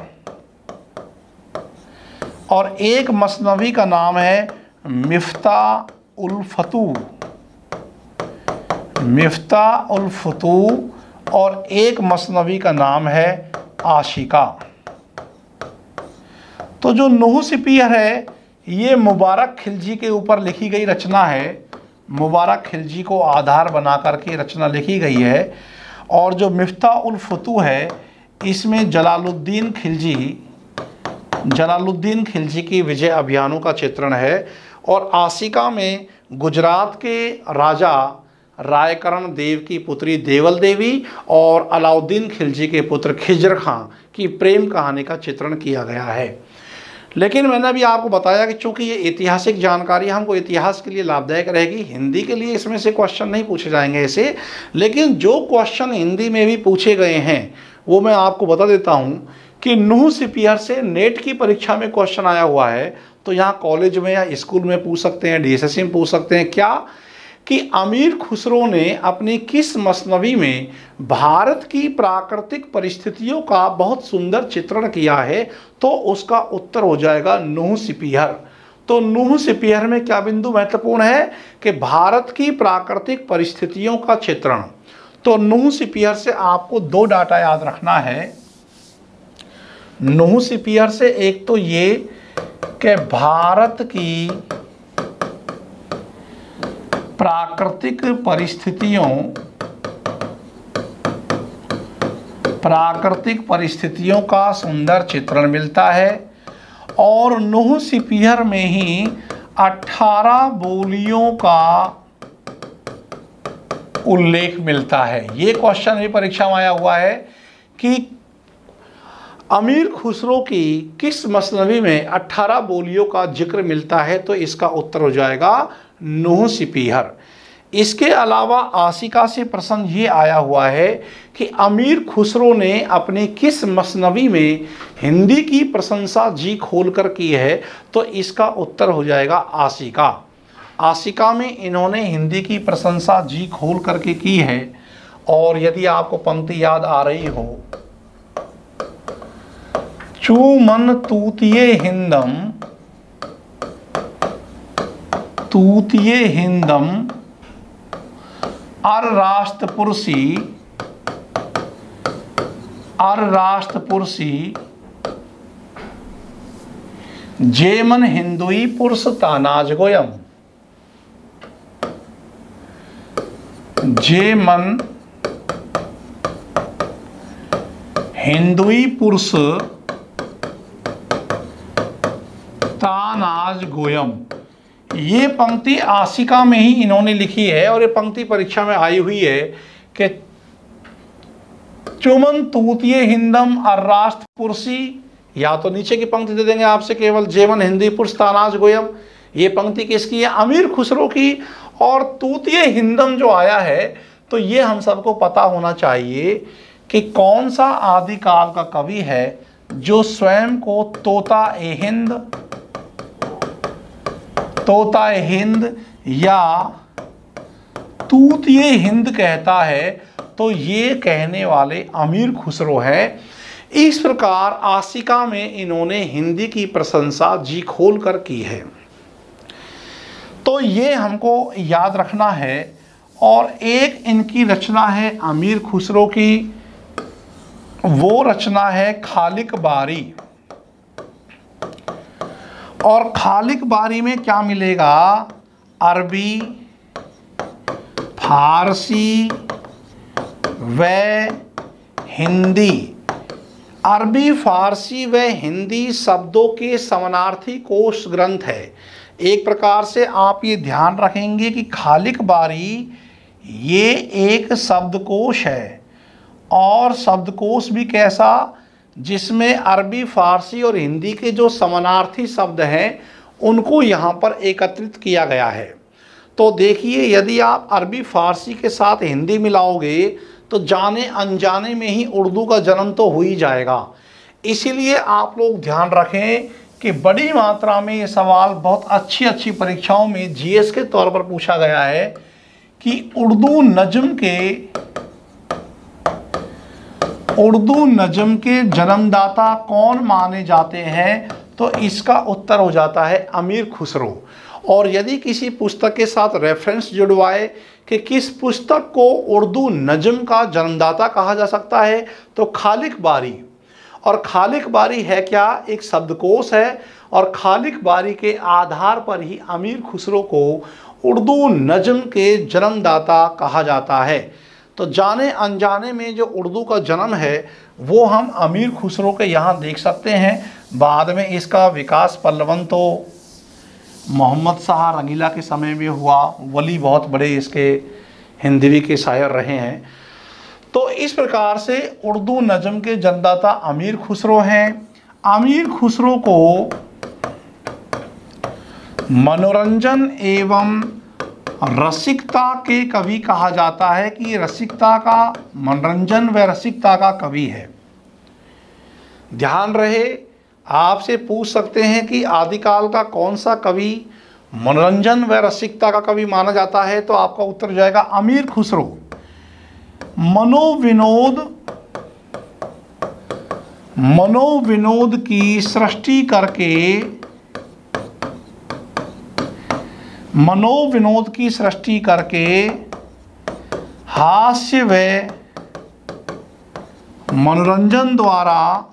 और एक मसनवी का नाम है मिफ्ताह-उल-फतूह। मिफ्ताह-उल-फतूह और एक मसनवी का नाम है आशिका। तो जो नुह सिपीहर है ये मुबारक खिलजी के ऊपर लिखी गई रचना है। मुबारक खिलजी को आधार बना करके रचना लिखी गई है। और जो मिफ्ताह-उल-फतूह है इसमें जलालुद्दीन खिलजी की विजय अभियानों का चित्रण है। और आशिका में गुजरात के राजा रायकरण देव की पुत्री देवल देवी और अलाउद्दीन खिलजी के पुत्र खिजर खां की प्रेम कहानी का चित्रण किया गया है। लेकिन मैंने अभी आपको बताया कि चूंकि ये ऐतिहासिक जानकारी हमको इतिहास के लिए लाभदायक रहेगी, हिंदी के लिए इसमें से क्वेश्चन नहीं पूछे जाएंगे ऐसे। लेकिन जो क्वेश्चन हिंदी में भी पूछे गए हैं वो मैं आपको बता देता हूँ कि नुह सिपीहर से नेट की परीक्षा में क्वेश्चन आया हुआ है। तो यहाँ कॉलेज में या स्कूल में पूछ सकते हैं, DSSC में पूछ सकते हैं क्या कि अमीर खुसरो ने अपनी किस मसनवी में भारत की प्राकृतिक परिस्थितियों का बहुत सुंदर चित्रण किया है। तो उसका उत्तर हो जाएगा नुह सिपीहर। तो नुह सिपीहर में क्या बिंदु महत्वपूर्ण है कि भारत की प्राकृतिक परिस्थितियों का चित्रण। तो नुह सिपीहर से आपको दो डाटा याद रखना है। नुह सिपीहर से एक तो ये कि भारत की प्राकृतिक परिस्थितियों का सुंदर चित्रण मिलता है। और नुह सिपीहर में ही 18 बोलियों का उल्लेख मिलता है। ये क्वेश्चन भी परीक्षा में आया हुआ है कि अमीर खुसरो की किस मसनवी में 18 बोलियों का जिक्र मिलता है। तो इसका उत्तर हो जाएगा नुह सिपीहर। इसके अलावा आशिका से प्रश्न ये आया हुआ है कि अमीर खुसरो ने अपनी किस मसनवी में हिंदी की प्रशंसा जी खोलकर की है। तो इसका उत्तर हो जाएगा आशिका। आशिका में इन्होंने हिंदी की प्रशंसा जी खोल करके की है। और यदि आपको पंक्ति याद आ रही हो, चूमन तूतिये हिंदम अर राष्ट्रपुरुषी जेमन हिंदुई पुरुष तानाज गोयम, जेमन हिंदुई पुरुष तानाज गोयम। ये पंक्ति आशिका में ही इन्होंने लिखी है और ये पंक्ति परीक्षा में आई हुई है कि चुमन तूतीय हिंदम अर्राष्ट्र पुरुषी, या तो नीचे की पंक्ति दे देंगे आपसे केवल जेमन हिंदी पुरुष तानाज गोयम। ये पंक्ति किसकी है? अमीर खुसरो की। और तूतीय हिंदम जो आया है तो ये हम सबको पता होना चाहिए कि कौन सा आदिकाल का कवि है जो स्वयं को तोता ए हिंद, तोता ए हिंद या तूतीय हिंद कहता है। तो ये कहने वाले अमीर खुसरो है। इस प्रकार आशिका में इन्होंने हिंदी की प्रशंसा जी खोल कर की है। तो ये हमको याद रखना है। और एक इनकी रचना है अमीर खुसरो की, वो रचना है खालिक बारी। और खालिक बारी में क्या मिलेगा? अरबी, फारसी व हिंदी। अरबी, फारसी व हिंदी शब्दों के समानार्थी कोश ग्रंथ है। एक प्रकार से आप ये ध्यान रखेंगे कि खालिक बारी ये एक शब्दकोश है। और शब्दकोश भी कैसा? जिसमें अरबी, फारसी और हिंदी के जो समानार्थी शब्द हैं उनको यहाँ पर एकत्रित किया गया है। तो देखिए, यदि आप अरबी, फारसी के साथ हिंदी मिलाओगे तो जाने अनजाने में ही उर्दू का जन्म तो हो ही जाएगा। इसीलिए आप लोग ध्यान रखें कि बड़ी मात्रा में ये सवाल बहुत अच्छी परीक्षाओं में जीएस के तौर पर पूछा गया है कि उर्दू नज्म के जन्मदाता कौन माने जाते हैं? तो इसका उत्तर हो जाता है अमीर खुसरो। और यदि किसी पुस्तक के साथ रेफरेंस जुड़वाए कि किस पुस्तक को उर्दू नज्म का जन्मदाता कहा जा सकता है, तो खालिक बारी। और खालिक बारी है क्या? एक शब्दकोश है। और खालिक बारी के आधार पर ही अमीर खुसरो को उर्दू नज्म के जन्मदाता कहा जाता है। तो जाने अनजाने में जो उर्दू का जन्म है वो हम अमीर खुसरो के यहाँ देख सकते हैं। बाद में इसका विकास पल्लवन तो मोहम्मद शाह रंगीला के समय में हुआ। वली बहुत बड़े इसके हिंदवी के शायर रहे हैं। तो इस प्रकार से उर्दू नज्म के जन्मदाता अमीर खुसरो हैं। अमीर खुसरो को मनोरंजन एवं रसिकता के कवि कहा जाता है कि रसिकता का, मनोरंजन व रसिकता का कवि है। ध्यान रहे, आपसे पूछ सकते हैं कि आदिकाल का कौन सा कवि मनोरंजन व रसिकता का कवि माना जाता है, तो आपका उत्तर जाएगा अमीर खुसरो। मनोविनोद की सृष्टि करके हास्य व मनोरंजन द्वारा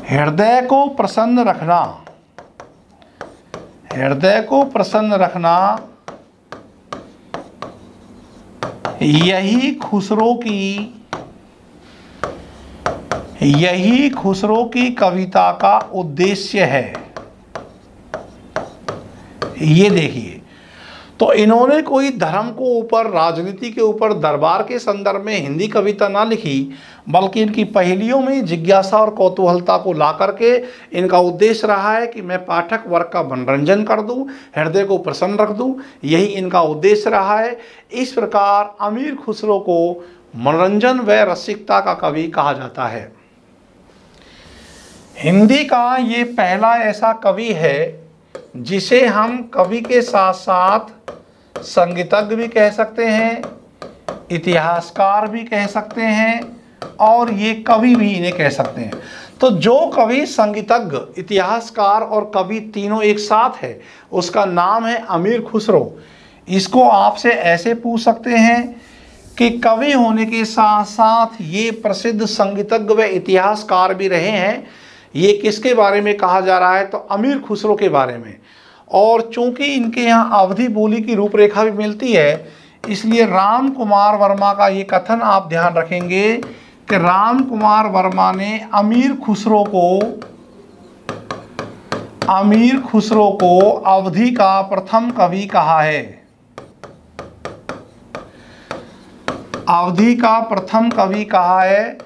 हृदय को प्रसन्न रखना यही खुसरो की कविता का उद्देश्य है। ये देखिए, तो इन्होंने कोई धर्म को ऊपर, राजनीति के ऊपर, दरबार के संदर्भ में हिंदी कविता ना लिखी, बल्कि इनकी पहेलियों में जिज्ञासा और कौतूहलता को ला करके इनका उद्देश्य रहा है कि मैं पाठक वर्ग का मनोरंजन कर दूं, हृदय को प्रसन्न रख दूं। यही इनका उद्देश्य रहा है। इस प्रकार अमीर खुसरो को मनोरंजन व रसिकता का कवि कहा जाता है। हिंदी का ये पहला ऐसा कवि है जिसे हम कवि के साथ साथ संगीतज्ञ भी कह सकते हैं, इतिहासकार भी कह सकते हैं और ये कवि भी इन्हें कह सकते हैं। तो जो कवि, संगीतज्ञ, इतिहासकार और कवि तीनों एक साथ है उसका नाम है अमीर खुसरो। इसको आपसे ऐसे पूछ सकते हैं कि कवि होने के साथ साथ ये प्रसिद्ध संगीतज्ञ व इतिहासकार भी रहे हैं। ये किसके बारे में कहा जा रहा है? तो अमीर खुसरो के बारे में। और चूंकि इनके यहाँ अवधी बोली की रूपरेखा भी मिलती है, इसलिए राम कुमार वर्मा का ये कथन आप ध्यान रखेंगे कि राम कुमार वर्मा ने अमीर खुसरो को अवधी का प्रथम कवि कहा है। अवधी का प्रथम कवि कहा है।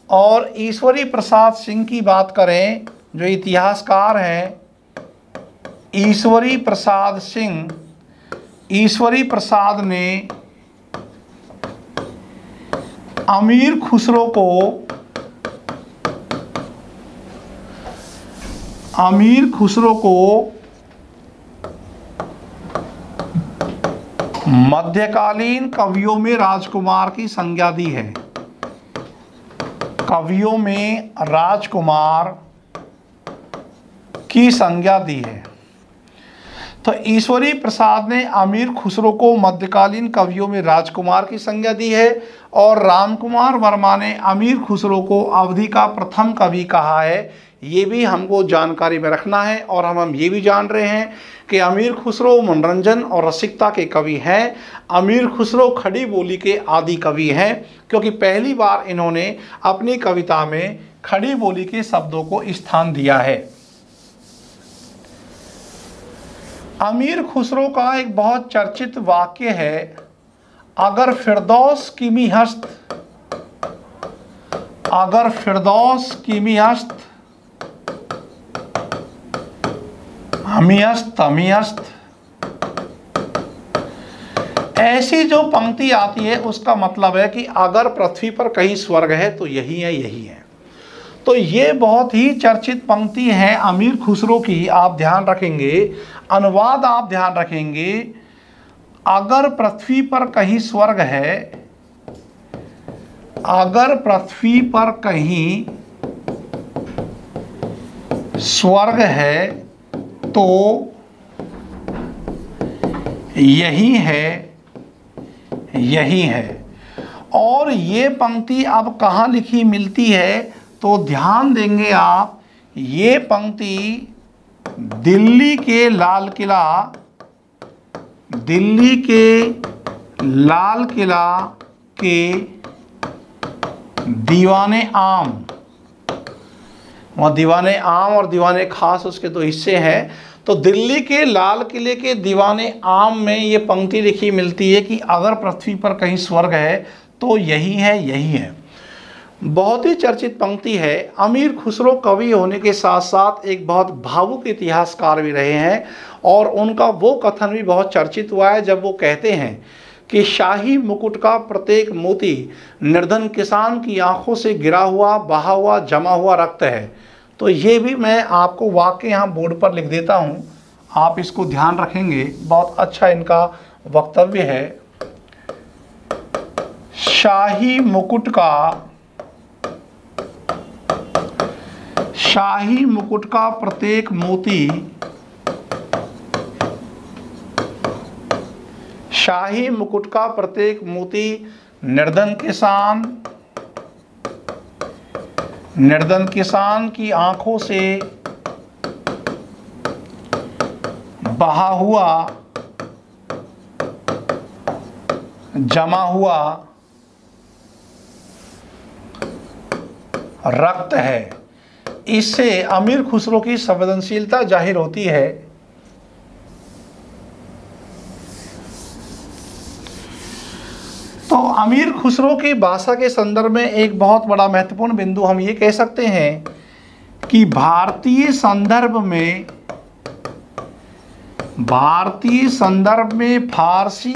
और ईश्वरी प्रसाद सिंह की बात करें, जो इतिहासकार हैं, ईश्वरी प्रसाद ने अमीर खुसरो को मध्यकालीन कवियों में राजकुमार की संज्ञा दी है। कवियों में राजकुमार की संज्ञा दी है। तो ईश्वरी प्रसाद ने अमीर खुसरो को मध्यकालीन कवियों में राजकुमार की संज्ञा दी है और रामकुमार वर्मा ने अमीर खुसरो को अवधी का प्रथम कवि कहा है। ये भी हमको जानकारी में रखना है। और हम ये भी जान रहे हैं कि अमीर खुसरो मनोरंजन और रसिकता के कवि हैं। अमीर खुसरो खड़ी बोली के आदि कवि हैं, क्योंकि पहली बार इन्होंने अपनी कविता में खड़ी बोली के शब्दों को स्थान दिया है। अमीर खुसरो का एक बहुत चर्चित वाक्य है, अगर फिरदौस कीमी हस्त हमियस्त, ऐसी जो पंक्ति आती है उसका मतलब है कि अगर पृथ्वी पर कहीं स्वर्ग है तो यही है। तो ये बहुत ही चर्चित पंक्ति है अमीर खुसरो की। आप ध्यान रखेंगे, अनुवाद आप ध्यान रखेंगे, अगर पृथ्वी पर कहीं स्वर्ग है, अगर पृथ्वी पर कहीं स्वर्ग है तो यही है। और ये पंक्ति अब कहाँ लिखी मिलती है? तो ध्यान देंगे आप, ये पंक्ति दिल्ली के लाल किला के दीवाने आम, वहाँ दीवाने आम और दीवाने खास उसके दो हिस्से हैं। तो दिल्ली के लाल किले के दीवाने आम में ये पंक्ति लिखी मिलती है कि अगर पृथ्वी पर कहीं स्वर्ग है तो यही है। बहुत ही चर्चित पंक्ति है। अमीर खुसरो कवि होने के साथ साथ एक बहुत भावुक इतिहासकार भी रहे हैं और उनका वो कथन भी बहुत चर्चित हुआ है जब वो कहते हैं कि शाही मुकुट का प्रत्येक मोती निर्धन किसान की आंखों से गिरा हुआ, बहा हुआ, जमा हुआ रक्त है। तो ये भी मैं आपको वाक्य यहाँ बोर्ड पर लिख देता हूँ, आप इसको ध्यान रखेंगे। बहुत अच्छा इनका वक्तव्य है। शाही मुकुट का प्रत्येक मोती, शाही मुकुट का प्रत्येक मोती निर्धन किसान की आंखों से बहा हुआ, जमा हुआ रक्त है। इससे अमीर खुसरो की संवेदनशीलता जाहिर होती है। तो अमीर खुसरो की भाषा के संदर्भ में एक बहुत बड़ा महत्वपूर्ण बिंदु हम ये कह सकते हैं कि भारतीय संदर्भ में फारसी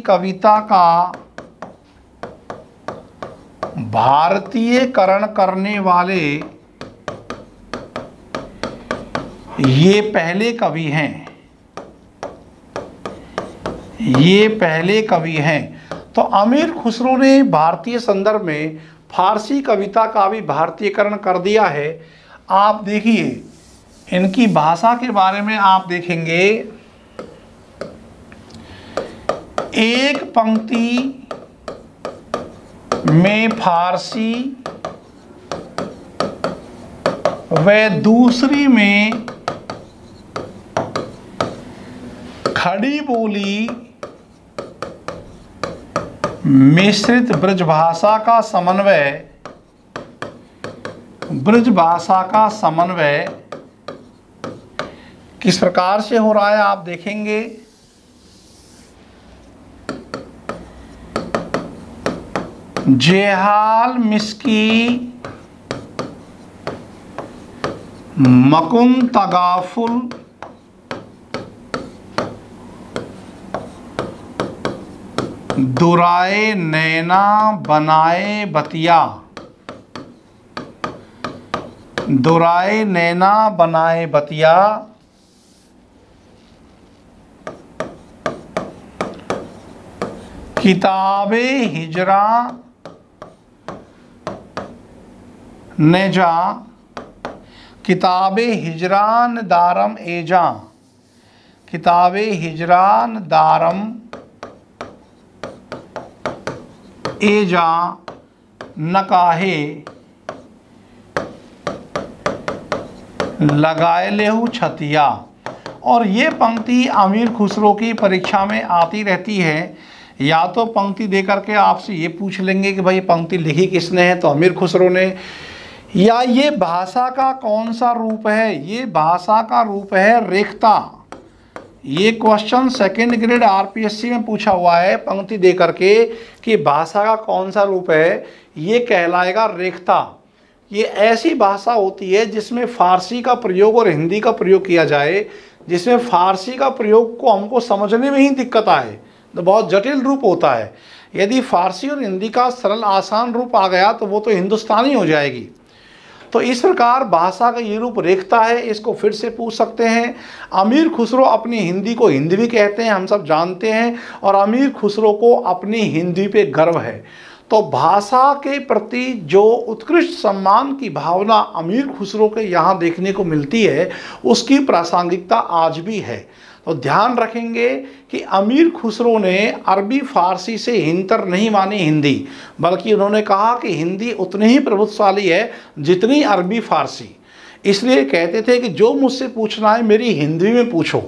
कविता का भारतीयकरण करने वाले ये पहले कवि हैं। तो अमीर खुसरो ने भारतीय संदर्भ में फारसी कविता का भी भारतीयकरण कर दिया है। आप देखिए इनकी भाषा के बारे में आप देखेंगे, एक पंक्ति में फारसी व दूसरी में खड़ी बोली मिश्रित ब्रजभाषा का समन्वय किस प्रकार से हो रहा है आप देखेंगे। जेहाल मिस्की मकुन तगाफुल दुराए नैना बनाए बतिया, दुराए नैना बनाए बतिया, किताबे हिजरा नेजा, किताबे हिजरान दारम एजा, किताबे हिजरान दारम एजा नकाहे लगाए लेहू छतिया। और ये पंक्ति अमीर खुसरो की परीक्षा में आती रहती है। या तो पंक्ति देकर के आपसे ये पूछ लेंगे कि भाई पंक्ति लिखी किसने है, तो अमीर खुसरो ने, या ये भाषा का कौन सा रूप है, ये भाषा का रूप है रेखता। ये क्वेश्चन सेकंड ग्रेड आरपीएससी में पूछा हुआ है पंक्ति देकर के कि भाषा का कौन सा रूप है, ये कहलाएगा रेखता। ये ऐसी भाषा होती है जिसमें फारसी का प्रयोग और हिंदी का प्रयोग किया जाए, जिसमें फारसी का प्रयोग को हमको समझने में ही दिक्कत आए, तो बहुत जटिल रूप होता है। यदि फारसी और हिंदी का सरल आसान रूप आ गया तो वो तो हिंदुस्तानी हो जाएगी। तो इस प्रकार भाषा का ये रूप रेखता है। इसको फिर से पूछ सकते हैं। अमीर खुसरो अपनी हिंदी को हिंदी भी कहते हैं, हम सब जानते हैं, और अमीर खुसरो को अपनी हिंदी पे गर्व है। तो भाषा के प्रति जो उत्कृष्ट सम्मान की भावना अमीर खुसरो के यहाँ देखने को मिलती है, उसकी प्रासंगिकता आज भी है। तो ध्यान रखेंगे कि अमीर खुसरो ने अरबी फारसी से हिंतर नहीं मानी हिंदी, बल्कि उन्होंने कहा कि हिंदी उतनी ही प्रभुत्वशाली है जितनी अरबी फारसी। इसलिए कहते थे कि जो मुझसे पूछना है मेरी हिंदी में पूछो।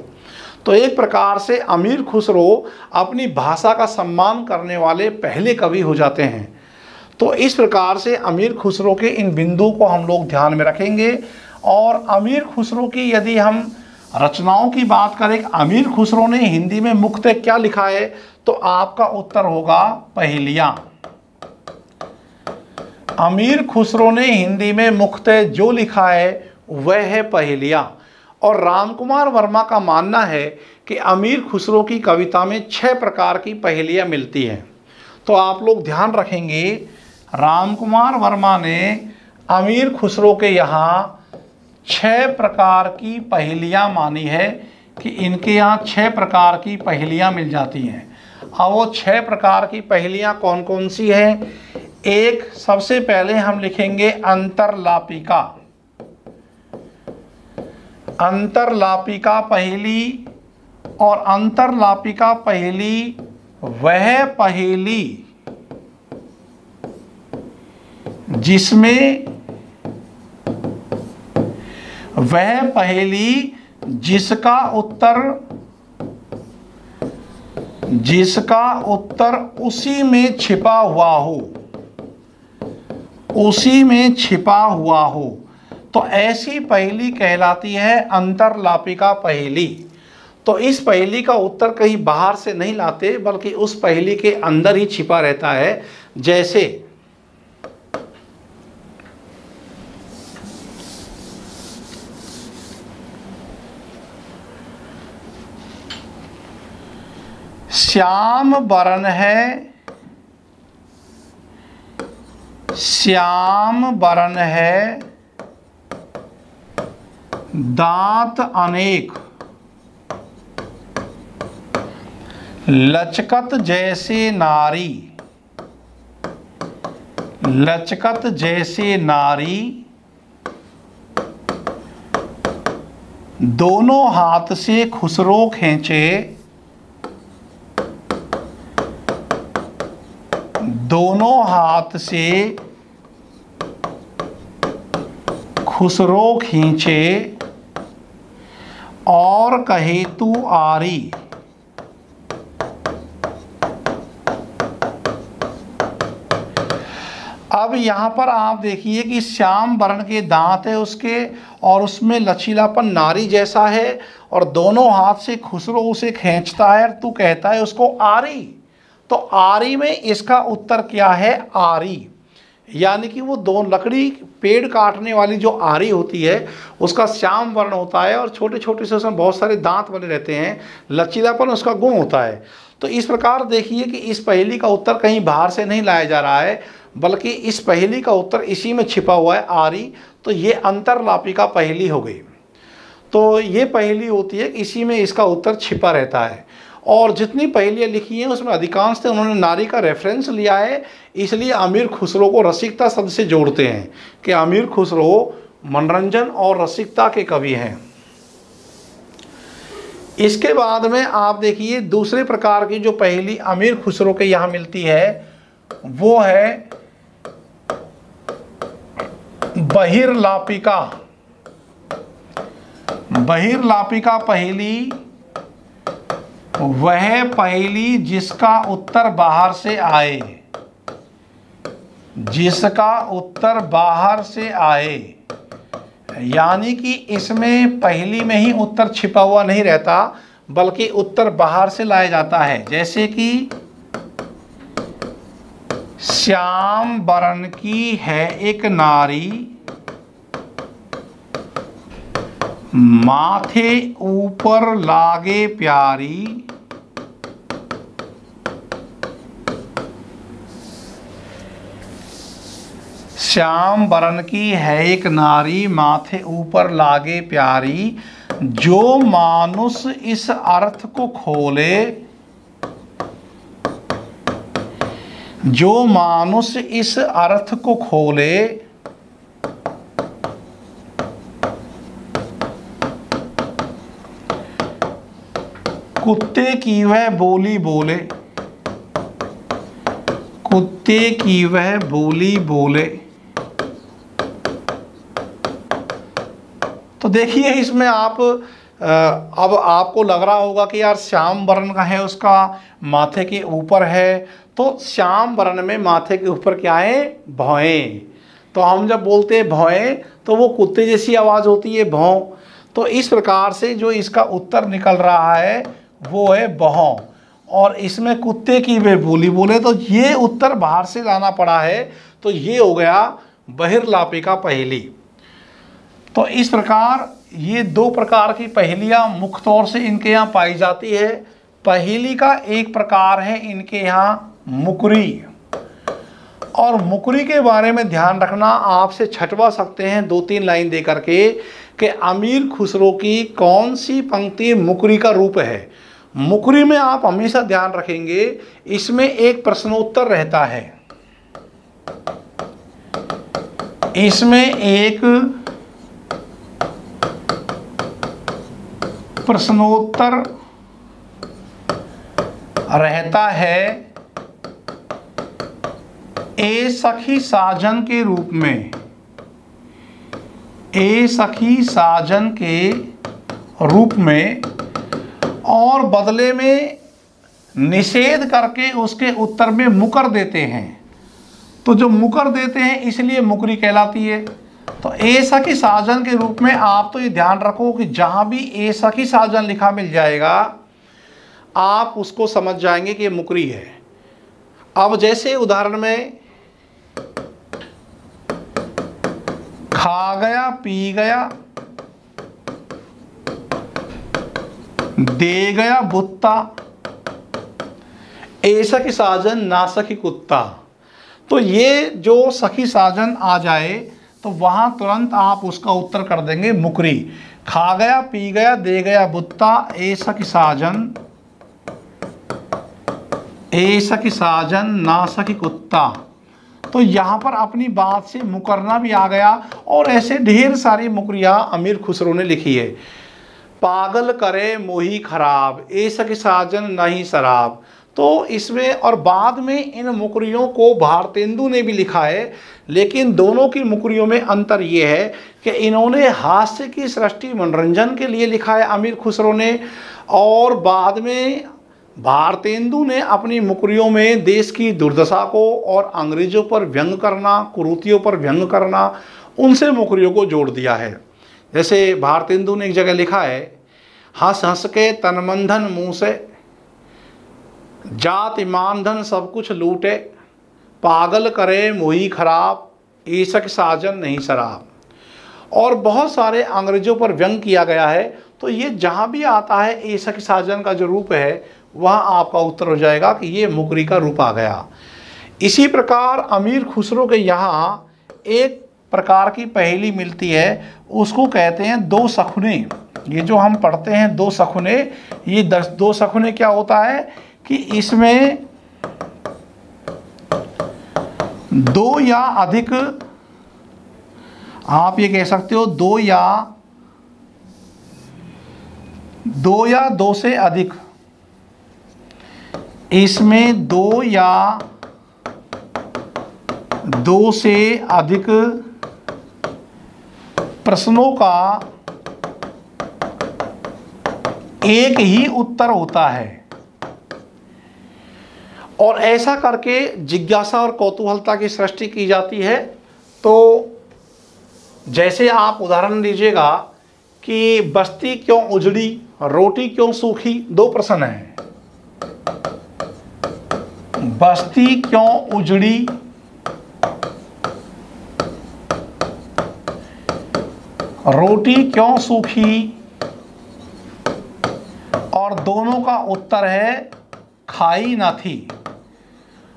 तो एक प्रकार से अमीर खुसरो अपनी भाषा का सम्मान करने वाले पहले कवि हो जाते हैं। तो इस प्रकार से अमीर खुसरो के इन बिंदुओं को हम लोग ध्यान में रखेंगे। और अमीर खुसरो की यदि हम रचनाओं की बात करें, अमीर खुसरो ने हिंदी में मुख्यतः क्या लिखा है, तो आपका उत्तर होगा पहेलियाँ। अमीर खुसरो ने हिंदी में मुख्यतः जो लिखा है वह है पहेलियाँ। और रामकुमार वर्मा का मानना है कि अमीर खुसरो की कविता में 6 प्रकार की पहेलियाँ मिलती हैं। तो आप लोग ध्यान रखेंगे, रामकुमार वर्मा ने अमीर खुसरो के यहाँ 6 प्रकार की पहेलियाँ मानी है कि इनके यहाँ 6 प्रकार की पहेलियाँ मिल जाती हैं। अब वो 6 प्रकार की पहेलियाँ कौन कौन सी हैं? एक, सबसे पहले हम लिखेंगे अंतरलापिका। अंतरलापिका पहेली। और अंतरलापिका पहेली वह पहेली जिसमें वह पहेली जिसका उत्तर उसी में छिपा हुआ हो, उसी में छिपा हुआ हो, तो ऐसी पहेली कहलाती है अंतरलापिका पहेली। तो इस पहेली का उत्तर कहीं बाहर से नहीं लाते, बल्कि उस पहेली के अंदर ही छिपा रहता है। जैसे श्याम बरन है, श्याम बरन है दांत अनेक, लचकत जैसे नारी, लचकत जैसे नारी दोनों हाथ से खुसरो खींचे, दोनों हाथ से खुसरो खींचे और कहे तू आरी। अब यहाँ पर आप देखिए कि श्याम वर्ण के दांत है उसके, और उसमें लचीलापन नारी जैसा है, और दोनों हाथ से खुसरो उसे खींचता है, तू कहता है उसको आरी। तो आरी में इसका उत्तर क्या है? आरी। यानी कि वो दो लकड़ी पेड़ काटने वाली जो आरी होती है उसका श्याम वर्ण होता है, और छोटे छोटे से उसमें बहुत सारे दांत बने रहते हैं, लचीलापन उसका गुण होता है। तो इस प्रकार देखिए कि इस पहेली का उत्तर कहीं बाहर से नहीं लाया जा रहा है, बल्कि इस पहेली का उत्तर इसी में छिपा हुआ है, आरी। तो ये अंतरलापिका पहेली हो गई। तो ये पहेली होती है, इसी में इसका उत्तर छिपा रहता है। और जितनी पहेलियाँ लिखी हैं उसमें अधिकांश उन्होंने नारी का रेफरेंस लिया है, इसलिए अमीर खुसरो को रसिकता शब्द से जोड़ते हैं कि अमीर खुसरो मनोरंजन और रसिकता के कवि हैं। इसके बाद में आप देखिए दूसरे प्रकार की जो पहेली अमीर खुसरो के यहाँ मिलती है वो है बहिर्लापिका। बहिर्लापिका पहेली वह पहेली जिसका उत्तर बाहर से आए, जिसका उत्तर बाहर से आए। यानी कि इसमें पहेली में ही उत्तर छिपा हुआ नहीं रहता, बल्कि उत्तर बाहर से लाया जाता है। जैसे कि श्याम वर्ण की है एक नारी, माथे ऊपर लागे प्यारी, श्याम वर्ण की है एक नारी, माथे ऊपर लागे प्यारी, जो मानुष इस अर्थ को खोले, जो मानुष इस अर्थ को खोले, कुत्ते की वह बोली बोले, कुत्ते की वह बोली बोले। तो देखिए इसमें आप अब आपको लग रहा होगा कि यार श्याम वर्ण का है, उसका माथे के ऊपर है, तो श्याम वर्ण में माथे के ऊपर क्या है? भौएं। तो हम जब बोलते हैं भौएं तो वो कुत्ते जैसी आवाज़ होती है, भौं। तो इस प्रकार से जो इसका उत्तर निकल रहा है वो है भौं, और इसमें कुत्ते की वे बोली बोले, तो ये उत्तर बाहर से लाना पड़ा है। तो ये हो गया बहिर्लापिका पहेली। तो इस प्रकार ये दो प्रकार की पहेलियाँ मुख्य तौर से इनके यहाँ पाई जाती है। पहेली का एक प्रकार है इनके यहाँ मुकरी, और मुकरी के बारे में ध्यान रखना, आपसे छटवा सकते हैं 2-3 लाइन दे करके कि अमीर खुसरो की कौन सी पंक्ति मुकरी का रूप है। मुकरी में आप हमेशा ध्यान रखेंगे इसमें एक प्रश्नोत्तर रहता है, इसमें एक प्रश्नोत्तर रहता है, ए सखी साजन के रूप में, ए सखी साजन के रूप में, और बदले में निषेध करके उसके उत्तर में मुकर देते हैं। तो जो मुकर देते हैं इसलिए मुकरी कहलाती है। तो ए सखी साजन के रूप में आप तो ये ध्यान रखो कि जहां भी ए सखी साजन लिखा मिल जाएगा आप उसको समझ जाएंगे कि ये मुकरी है। अब जैसे उदाहरण में खा गया पी गया दे गया बुत्ता, ए सखी साजन ना सखी कुत्ता। तो ये जो सखी साजन आ जाए तो वहां तुरंत आप उसका उत्तर कर देंगे मुकरी। खा गया पी गया दे गया बुत्ता, ए सखी साजन, ए सखी साजन ना सखी कुत्ता। तो यहाँ पर अपनी बात से मुकरना भी आ गया, और ऐसे ढेर सारी मुकरियाँ अमीर खुसरो ने लिखी है। पागल करे मोही खराब, ऐसक साजन नहीं शराब। तो इसमें और बाद में इन मुकरियों को भारतेंदु ने भी लिखा है, लेकिन दोनों की मुकरियों में अंतर ये है कि इन्होंने हास्य की सृष्टि मनोरंजन के लिए लिखा है अमीर खुसरो ने, और बाद में भारतेंदु ने अपनी मुकरियों में देश की दुर्दशा को और अंग्रेजों पर व्यंग करना, कुरीतियों पर व्यंग करना, उनसे मुकरियों को जोड़ दिया है। जैसे भारतेंदु ने एक जगह लिखा है, हंस हंस के तनमंधन मुँह से, जात ईमान धन सब कुछ लूटे, पागल करे मोही खराब, ऐसक साजन नहीं शराब। और बहुत सारे अंग्रेजों पर व्यंग किया गया है। तो ये जहाँ भी आता है ऐसक साजन का जो रूप है, वहाँ आपका उत्तर हो जाएगा कि ये मुकरी का रूप आ गया। इसी प्रकार अमीर खुसरो के यहाँ एक प्रकार की पहेली मिलती है, उसको कहते हैं दो सखुने। ये जो हम पढ़ते हैं दो सखुने, ये दो सखुने क्या होता है कि इसमें दो या अधिक, आप ये कह सकते हो दो या दो से अधिक, इसमें दो या दो से अधिक प्रश्नों का एक ही उत्तर होता है, और ऐसा करके जिज्ञासा और कौतूहलता की सृष्टि की जाती है। तो जैसे आप उदाहरण लीजिएगा कि बस्ती क्यों उजड़ी, रोटी क्यों सूखी, दो प्रश्न हैं। बस्ती क्यों उजड़ी, रोटी क्यों सूखी, और दोनों का उत्तर है खाई ना थी।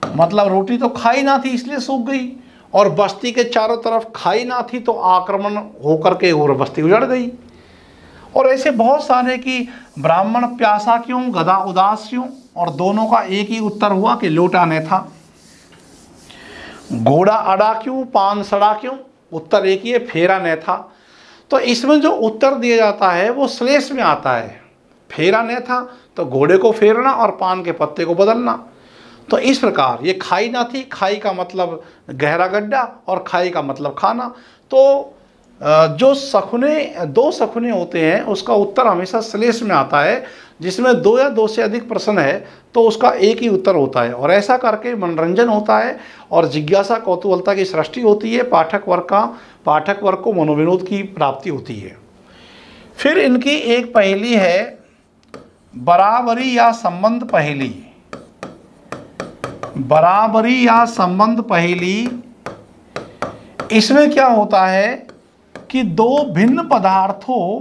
मतलब रोटी तो खाई ना थी इसलिए सूख गई, और बस्ती के चारों तरफ खाई ना थी तो आक्रमण होकर के और बस्ती उजड़ गई। और ऐसे बहुत सारे कि ब्राह्मण प्यासा क्यों, गधा उदास क्यों, और दोनों का एक ही उत्तर हुआ कि लोटा ने था। घोड़ा अड़ा क्यों, पान सड़ा क्यों, उत्तर एक ही है, फेरा ने था। तो इसमें जो उत्तर दिया जाता है वो श्लेष में आता है। फेरा ने था तो घोड़े को फेरना और पान के पत्ते को बदलना। तो इस प्रकार ये खाई ना थी, खाई का मतलब गहरा गड्ढा और खाई का मतलब खाना। तो जो सखुने, दो सखुने होते हैं उसका उत्तर हमेशा श्लेष में आता है, जिसमें दो या दो से अधिक प्रश्न है तो उसका एक ही उत्तर होता है। और ऐसा करके मनोरंजन होता है और जिज्ञासा कौतूहलता की सृष्टि होती है, पाठक वर्ग को मनोविनोद की प्राप्ति होती है। फिर इनकी एक पहेली है बराबरी या संबंध पहेली। बराबरी या संबंध पहेली, इसमें क्या होता है कि दो भिन्न पदार्थों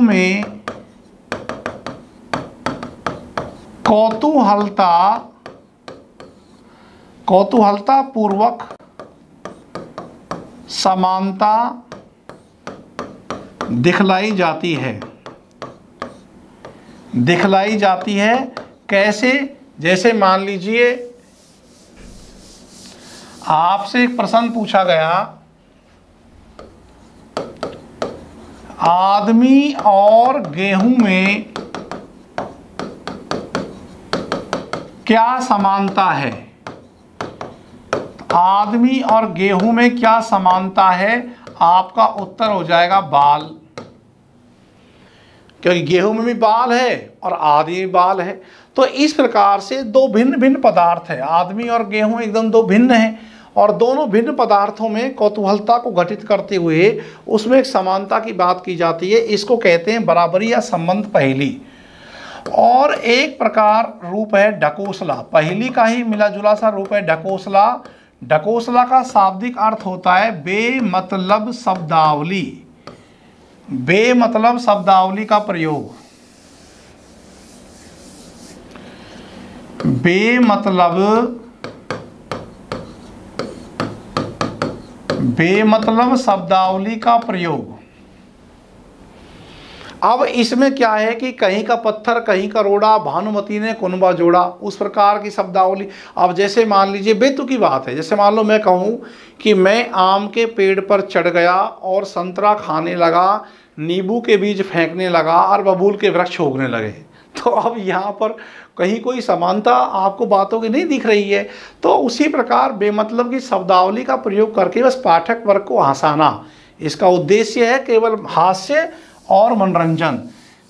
में कौतूहलता पूर्वक समानता दिखलाई जाती है। कैसे? जैसे मान लीजिए आपसे एक प्रश्न पूछा गया, आदमी और गेहूं में क्या समानता है? आदमी और गेहूं में क्या समानता है? आपका उत्तर हो जाएगा बाल, क्योंकि गेहूं में भी बाल है और आदमी में बाल है। तो इस प्रकार से दो भिन्न भिन्न पदार्थ है, आदमी और गेहूं एकदम दो भिन्न हैं, और दोनों भिन्न पदार्थों में कौतूहलता को घटित करते हुए उसमें एक समानता की बात की जाती है। इसको कहते हैं बराबरी या संबंध पहेली। और एक प्रकार रूप है ढकोसला, पहेली का ही मिला जुला सा रूप है ढकोसला। ढकोसला का शाब्दिक अर्थ होता है बेमतलब शब्दावली, बेमतलब शब्दावली का प्रयोग, बेमतलब शब्दावली का प्रयोग। अब इसमें क्या है कि कहीं का पत्थर कहीं का रोड़ा, भानुमति ने कुनबा जोड़ा, उस प्रकार की शब्दावली। अब जैसे मान लीजिए बेतुकी बात है, जैसे मान लो मैं कहूँ कि मैं आम के पेड़ पर चढ़ गया और संतरा खाने लगा, नींबू के बीज फेंकने लगा और बबूल के वृक्ष उगने लगे। तो अब यहाँ पर कहीं कोई समानता आपको बातों की नहीं दिख रही है। तो उसी प्रकार बेमतलब की शब्दावली का प्रयोग करके बस पाठक वर्ग को हंसाना, इसका उद्देश्य है केवल हास्य और मनोरंजन।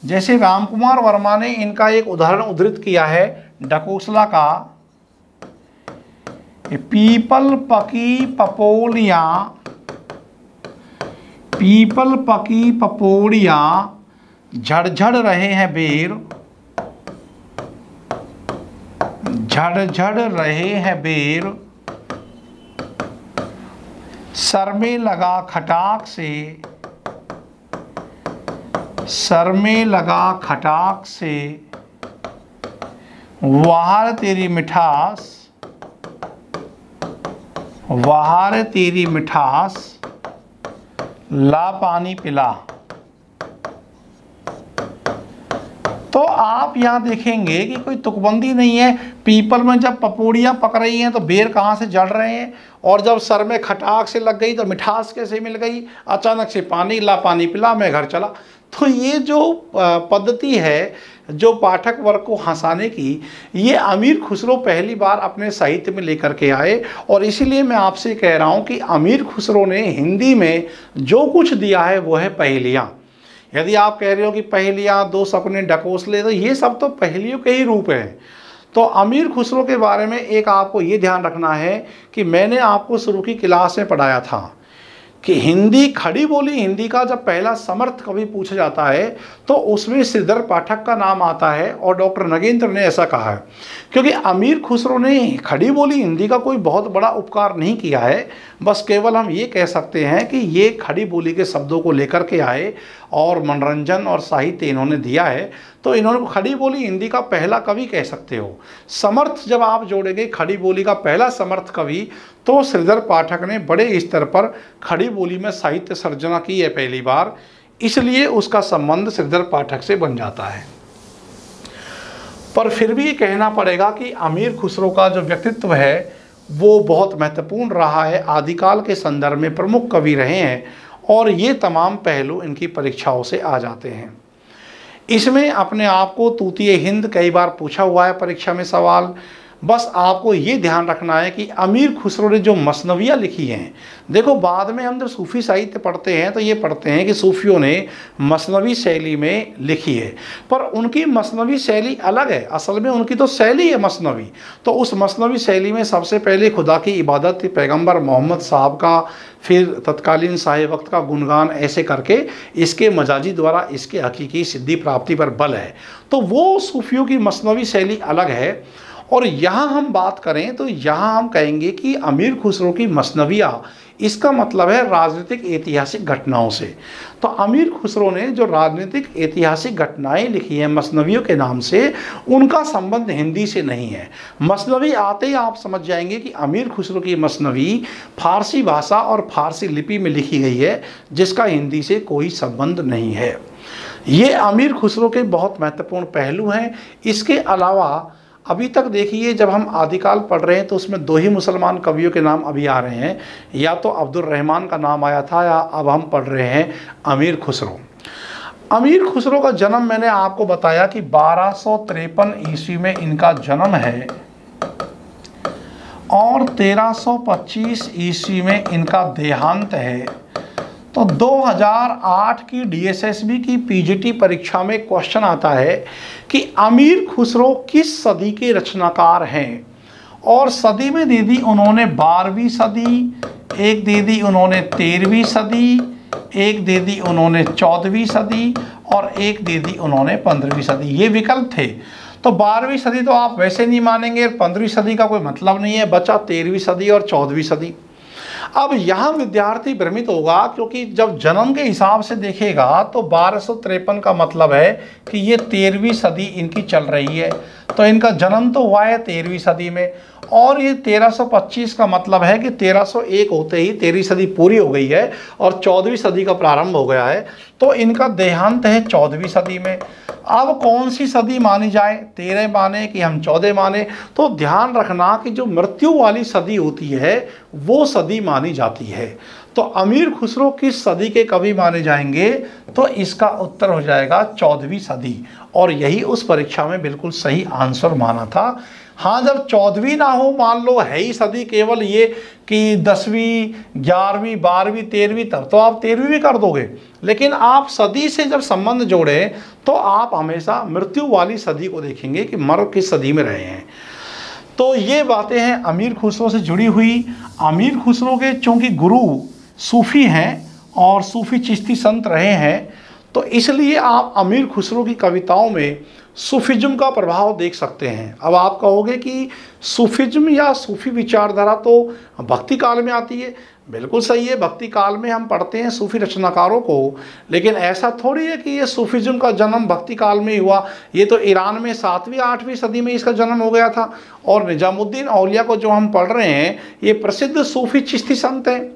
जैसे रामकुमार वर्मा ने इनका एक उदाहरण उद्धृत किया है ढकोसला का, पीपल पकी पपोलिया, पीपल पकी पपोड़िया झड़झड़ रहे हैं बेर, झड़झड़ रहे हैं बेर, सर में लगा खटाक से, सर में लगा खटाक से, वहार तेरी मिठास, वहार तेरी मिठास, ला पानी पिला। तो आप यहाँ देखेंगे कि कोई तुकबंदी नहीं है। पीपल में जब पपौड़ियाँ पक रही हैं तो बेर कहाँ से जड़ रहे हैं, और जब सर में खटाक से लग गई तो मिठास कैसे मिल गई, अचानक से पानी, ला पानी पिला, मैं घर चला। तो ये जो पद्धति है जो पाठक वर्ग को हंसाने की, ये अमीर खुसरो पहली बार अपने साहित्य में लेकर के आए। और इसीलिए मैं आपसे कह रहा हूँ कि अमीर खुसरो ने हिंदी में जो कुछ दिया है वो है पहेलियाँ। यदि आप कह रहे हो कि पहेलियाँ, दो सपने, ढकोसले, तो ये सब तो पहेलियों के ही रूप हैं। तो अमीर खुसरो के बारे में एक आपको ये ध्यान रखना है कि मैंने आपको शुरू की क्लास में पढ़ाया था कि हिंदी खड़ी बोली हिंदी का जब पहला समर्थ कवि पूछा जाता है तो उसमें श्रीधर पाठक का नाम आता है, और डॉक्टर नगेंद्र ने ऐसा कहा है। क्योंकि अमीर खुसरो ने खड़ी बोली हिंदी का कोई बहुत बड़ा उपकार नहीं किया है, बस केवल हम ये कह सकते हैं कि ये खड़ी बोली के शब्दों को लेकर के आए और मनोरंजन और साहित्य इन्होंने दिया है। तो इन्होंने खड़ी बोली हिंदी का पहला कवि कह सकते हो। समर्थ जब आप जोड़ेंगे खड़ी बोली का पहला समर्थ कवि, तो श्रीधर पाठक ने बड़े स्तर पर खड़ी बोली में साहित्य सर्जना की है पहली बार, इसलिए उसका संबंध श्रीधर पाठक से बन जाता है। पर फिर भी कहना पड़ेगा कि अमीर खुसरो का जो व्यक्तित्व है वो बहुत महत्वपूर्ण रहा है, आदिकाल के संदर्भ में प्रमुख कवि रहे हैं, और ये तमाम पहलू इनकी परीक्षाओं से आ जाते हैं। इसमें अपने आप को तूतीय हिंद कई बार पूछा हुआ है परीक्षा में सवाल। बस आपको ये ध्यान रखना है कि अमीर खुसरो ने जो मसनवियाँ लिखी हैं, देखो बाद में हम जब सूफ़ी साहित्य पढ़ते हैं तो ये पढ़ते हैं कि सूफियों ने मसनवी शैली में लिखी है, पर उनकी मसनवी शैली अलग है। असल में उनकी तो शैली है मसनवी। तो उस मसनवी शैली में सबसे पहले खुदा की इबादत, पैगंबर मोहम्मद साहब का, फिर तत्कालीन साहिब वक्त का गुणगान, ऐसे करके इसके मजाजी द्वारा इसके हकीकी सिद्धि प्राप्ति पर बल है। तो वो सूफियों की मसनवी शैली अलग है। और यहाँ हम बात करें तो यहाँ हम कहेंगे कि अमीर खुसरो की मसनवियाँ, इसका मतलब है राजनीतिक ऐतिहासिक घटनाओं से। तो अमीर खुसरो ने जो राजनीतिक ऐतिहासिक घटनाएं लिखी हैं मसनवियों के नाम से, उनका संबंध हिंदी से नहीं है। मसनवी आते ही आप समझ जाएंगे कि अमीर खुसरो की मसनवी फारसी भाषा और फारसी लिपि में लिखी गई है, जिसका हिंदी से कोई संबंध नहीं है। ये अमीर खुसरो के बहुत महत्वपूर्ण पहलू हैं। इसके अलावा अभी तक देखिए जब हम आदिकाल पढ़ रहे हैं तो उसमें दो ही मुसलमान कवियों के नाम अभी आ रहे हैं, या तो अब्दुल रहमान का नाम आया था, या अब हम पढ़ रहे हैं अमीर खुसरो। अमीर खुसरो का जन्म मैंने आपको बताया कि 1253 ईस्वी में इनका जन्म है, और 1325 ईस्वी में इनका देहांत है। तो 2008 की DSSB की PGT परीक्षा में क्वेश्चन आता है कि अमीर खुसरो किस सदी के रचनाकार हैं, और सदी में दे दी उन्होंने 12वीं सदी, एक दे दी उन्होंने 13वीं सदी, एक दे दी उन्होंने 14वीं सदी, और एक दे दी उन्होंने 15वीं सदी। ये विकल्प थे। तो 12वीं सदी तो आप वैसे नहीं मानेंगे, 15वीं सदी का कोई मतलब नहीं है, बचा 13वीं सदी और 14वीं सदी। अब यहाँ विद्यार्थी भ्रमित होगा, क्योंकि जब जन्म के हिसाब से देखेगा तो 1253 का मतलब है कि ये 13वीं सदी इनकी चल रही है। तो इनका जन्म तो हुआ है 13वीं सदी में, और ये 1325 का मतलब है कि 1301 होते ही 13वीं सदी पूरी हो गई है और 14वीं सदी का प्रारंभ हो गया है। तो इनका देहांत है 14वीं सदी में। अब कौन सी सदी मानी जाए, 13 माने कि हम 14 माने? तो ध्यान रखना कि जो मृत्यु वाली सदी होती है वो सदी मानी जाती है। तो अमीर खुसरो किस सदी के कवि माने जाएंगे? तो इसका उत्तर हो जाएगा 14वीं सदी, और यही उस परीक्षा में बिल्कुल सही आंसर माना था। हाँ, जब 14वीं ना हो, मान लो है ही सदी केवल ये कि 10वीं, 11वीं, 12वीं, 13वीं, तब तो आप 13वीं भी कर दोगे। लेकिन आप सदी से जब संबंध जोड़े तो आप हमेशा मृत्यु वाली सदी को देखेंगे कि मर किस सदी में रहे हैं। तो ये बातें हैं अमीर खुसरो से जुड़ी हुई। अमीर खुसरो के चूँकि गुरु सूफ़ी हैं और सूफ़ी चिश्ती संत रहे हैं, तो इसलिए आप अमीर खुसरो की कविताओं में सूफिज्म का प्रभाव देख सकते हैं। अब आप कहोगे कि सूफिज्म या सूफी विचारधारा तो भक्ति काल में आती है। बिल्कुल सही है, भक्ति काल में हम पढ़ते हैं सूफी रचनाकारों को, लेकिन ऐसा थोड़ी है कि ये सूफिज्म का जन्म भक्ति काल में ही हुआ। ये तो ईरान में 7वीं 8वीं सदी में इसका जन्म हो गया था। और निजामुद्दीन औलिया को जो हम पढ़ रहे हैं, ये प्रसिद्ध सूफी चिश्ती संत हैं।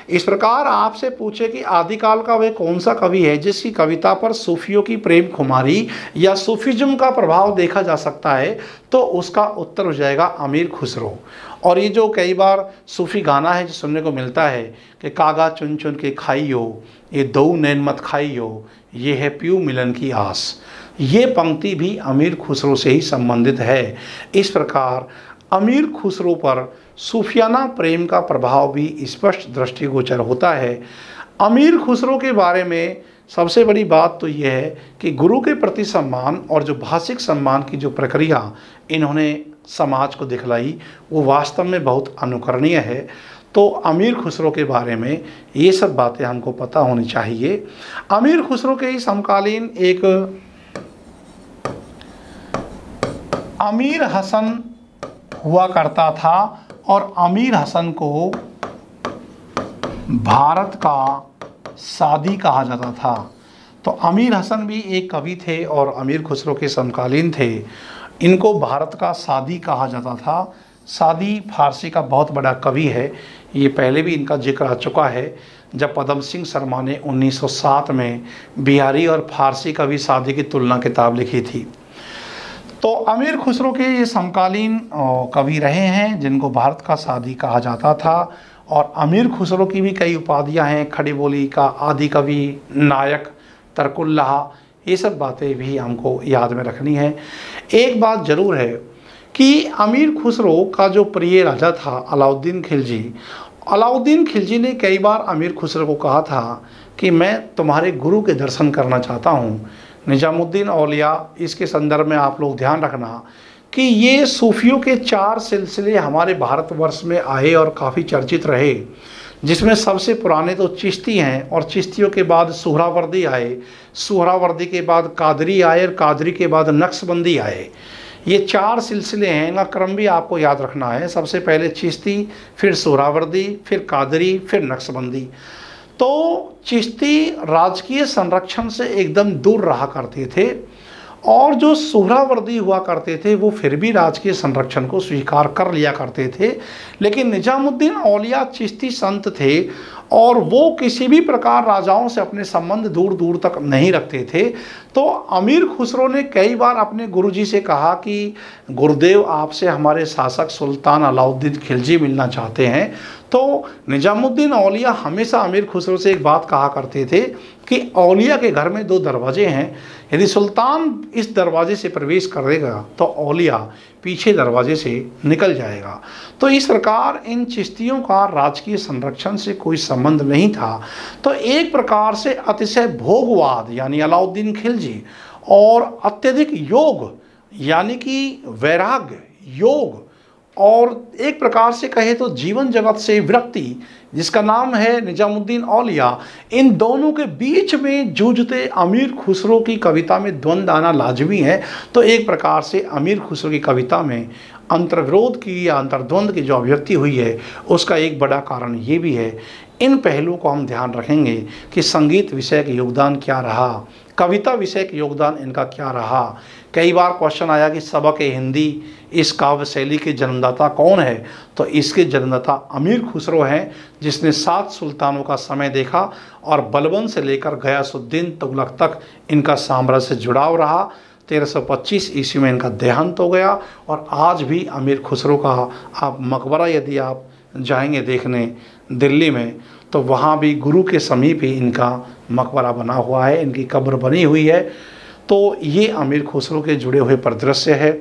इस प्रकार आपसे पूछे कि आदिकाल का वह कौन सा कवि है जिसकी कविता पर सूफियों की प्रेम खुमारी या सूफिज्म का प्रभाव देखा जा सकता है, तो उसका उत्तर हो जाएगा अमीर खुसरो। और ये जो कई बार सूफी गाना है जो सुनने को मिलता है कि कागा चुन चुन के खाइयो, ये दो नैन मत खाइयो, ये है प्यू मिलन की आस, ये पंक्ति भी अमीर खुसरो से ही संबंधित है। इस प्रकार अमीर खुसरो पर सूफियाना प्रेम का प्रभाव भी स्पष्ट दृष्टिगोचर होता है। अमीर खुसरो के बारे में सबसे बड़ी बात तो यह है कि गुरु के प्रति सम्मान और जो भाषिक सम्मान की जो प्रक्रिया इन्होंने समाज को दिखलाई, वो वास्तव में बहुत अनुकरणीय है। तो अमीर खुसरो के बारे में ये सब बातें हमको पता होनी चाहिए। अमीर खुसरो के ही समकालीन एक अमीर हसन हुआ करता था, और अमीर हसन को भारत का सादी कहा जाता था। तो अमीर हसन भी एक कवि थे और अमीर खुसरो के समकालीन थे। इनको भारत का सादी कहा जाता था। सादी फारसी का बहुत बड़ा कवि है। ये पहले भी इनका जिक्र आ चुका है जब पदम सिंह शर्मा ने 1907 में बिहारी और फारसी कवि सादी की तुलना किताब लिखी थी। तो अमीर खुसरो के ये समकालीन कवि रहे हैं जिनको भारत का सादी कहा जाता था। और अमीर खुसरो की भी कई उपाधियां हैं, खड़ी बोली का आदि कवि, नायक, तरकुल्लाह, ये सब बातें भी हमको याद में रखनी है। एक बात ज़रूर है कि अमीर खुसरो का जो प्रिय राजा था अलाउद्दीन खिलजी, अलाउद्दीन खिलजी ने कई बार अमीर खुसरो को कहा था कि मैं तुम्हारे गुरु के दर्शन करना चाहता हूँ। निजामुद्दीन औलिया, इसके संदर्भ में आप लोग ध्यान रखना कि ये सूफियों के 4 सिलसिले हमारे भारतवर्ष में आए और काफ़ी चर्चित रहे, जिसमें सबसे पुराने तो चिश्ती हैं, और चिश्तियों के बाद सुहरावर्दी आए, सुहरावर्दी के बाद कादरी आए, और कादरी के बाद नक्शबंदी आए। ये 4 सिलसिले हैं, इनका क्रम भी आपको याद रखना है। सबसे पहले चिश्ती, फिर सुहरावर्दी, फिर कादरी, फिर नक्शबंदी। तो चिश्ती राजकीय संरक्षण से एकदम दूर रहा करते थे, और जो सुहरावर्दी हुआ करते थे वो फिर भी राजकीय संरक्षण को स्वीकार कर लिया करते थे। लेकिन निजामुद्दीन औलिया चिश्ती संत थे और वो किसी भी प्रकार राजाओं से अपने संबंध दूर दूर तक नहीं रखते थे। तो अमीर खुसरो ने कई बार अपने गुरुजी से कहा कि गुरुदेव, आपसे हमारे शासक सुल्तान अलाउद्दीन खिलजी मिलना चाहते हैं। तो निजामुद्दीन औलिया हमेशा अमीर खुसरो से एक बात कहा करते थे कि औलिया के घर में 2 दरवाजे हैं, यदि सुल्तान इस दरवाजे से प्रवेश करेगा तो औलिया पीछे दरवाजे से निकल जाएगा। तो इस प्रकार इन चिश्तियों का राजकीय संरक्षण से कोई संबंध नहीं था। तो एक प्रकार से अतिशय भोगवाद यानी अलाउद्दीन खिलजी और अत्यधिक योग यानी कि वैराग्य, योग, और एक प्रकार से कहे तो जीवन जगत से विरक्ति जिसका नाम है निजामुद्दीन औलिया, इन दोनों के बीच में जूझते अमीर खुसरो की कविता में द्वंद्व आना लाजमी है। तो एक प्रकार से अमीर खुसरो की कविता में अंतर्विरोध की या अंतर्द्वंद की जो अभिव्यक्ति हुई है उसका एक बड़ा कारण ये भी है। इन पहलू को हम ध्यान रखेंगे कि संगीत विषय का योगदान क्या रहा, कविता विषय का योगदान इनका क्या रहा। कई बार क्वेश्चन आया कि सबक हिंदी इस काव्य शैली के जन्मदाता कौन है, तो इसके जन्मदाता अमीर खुसरो हैं, जिसने 7 सुल्तानों का समय देखा और बलबन से लेकर गयासुद्दीन तुगलक तक इनका साम्राज्य से जुड़ाव रहा। 1325 ईस्वी में इनका देहांत हो गया और आज भी अमीर खुसरो का आप मकबरा यदि आप जाएंगे देखने दिल्ली में, तो वहाँ भी गुरु के समीप ही इनका मकबरा बना हुआ है, इनकी कब्र बनी हुई है। तो ये अमीर खुसरो के जुड़े हुए परिदृश्य है।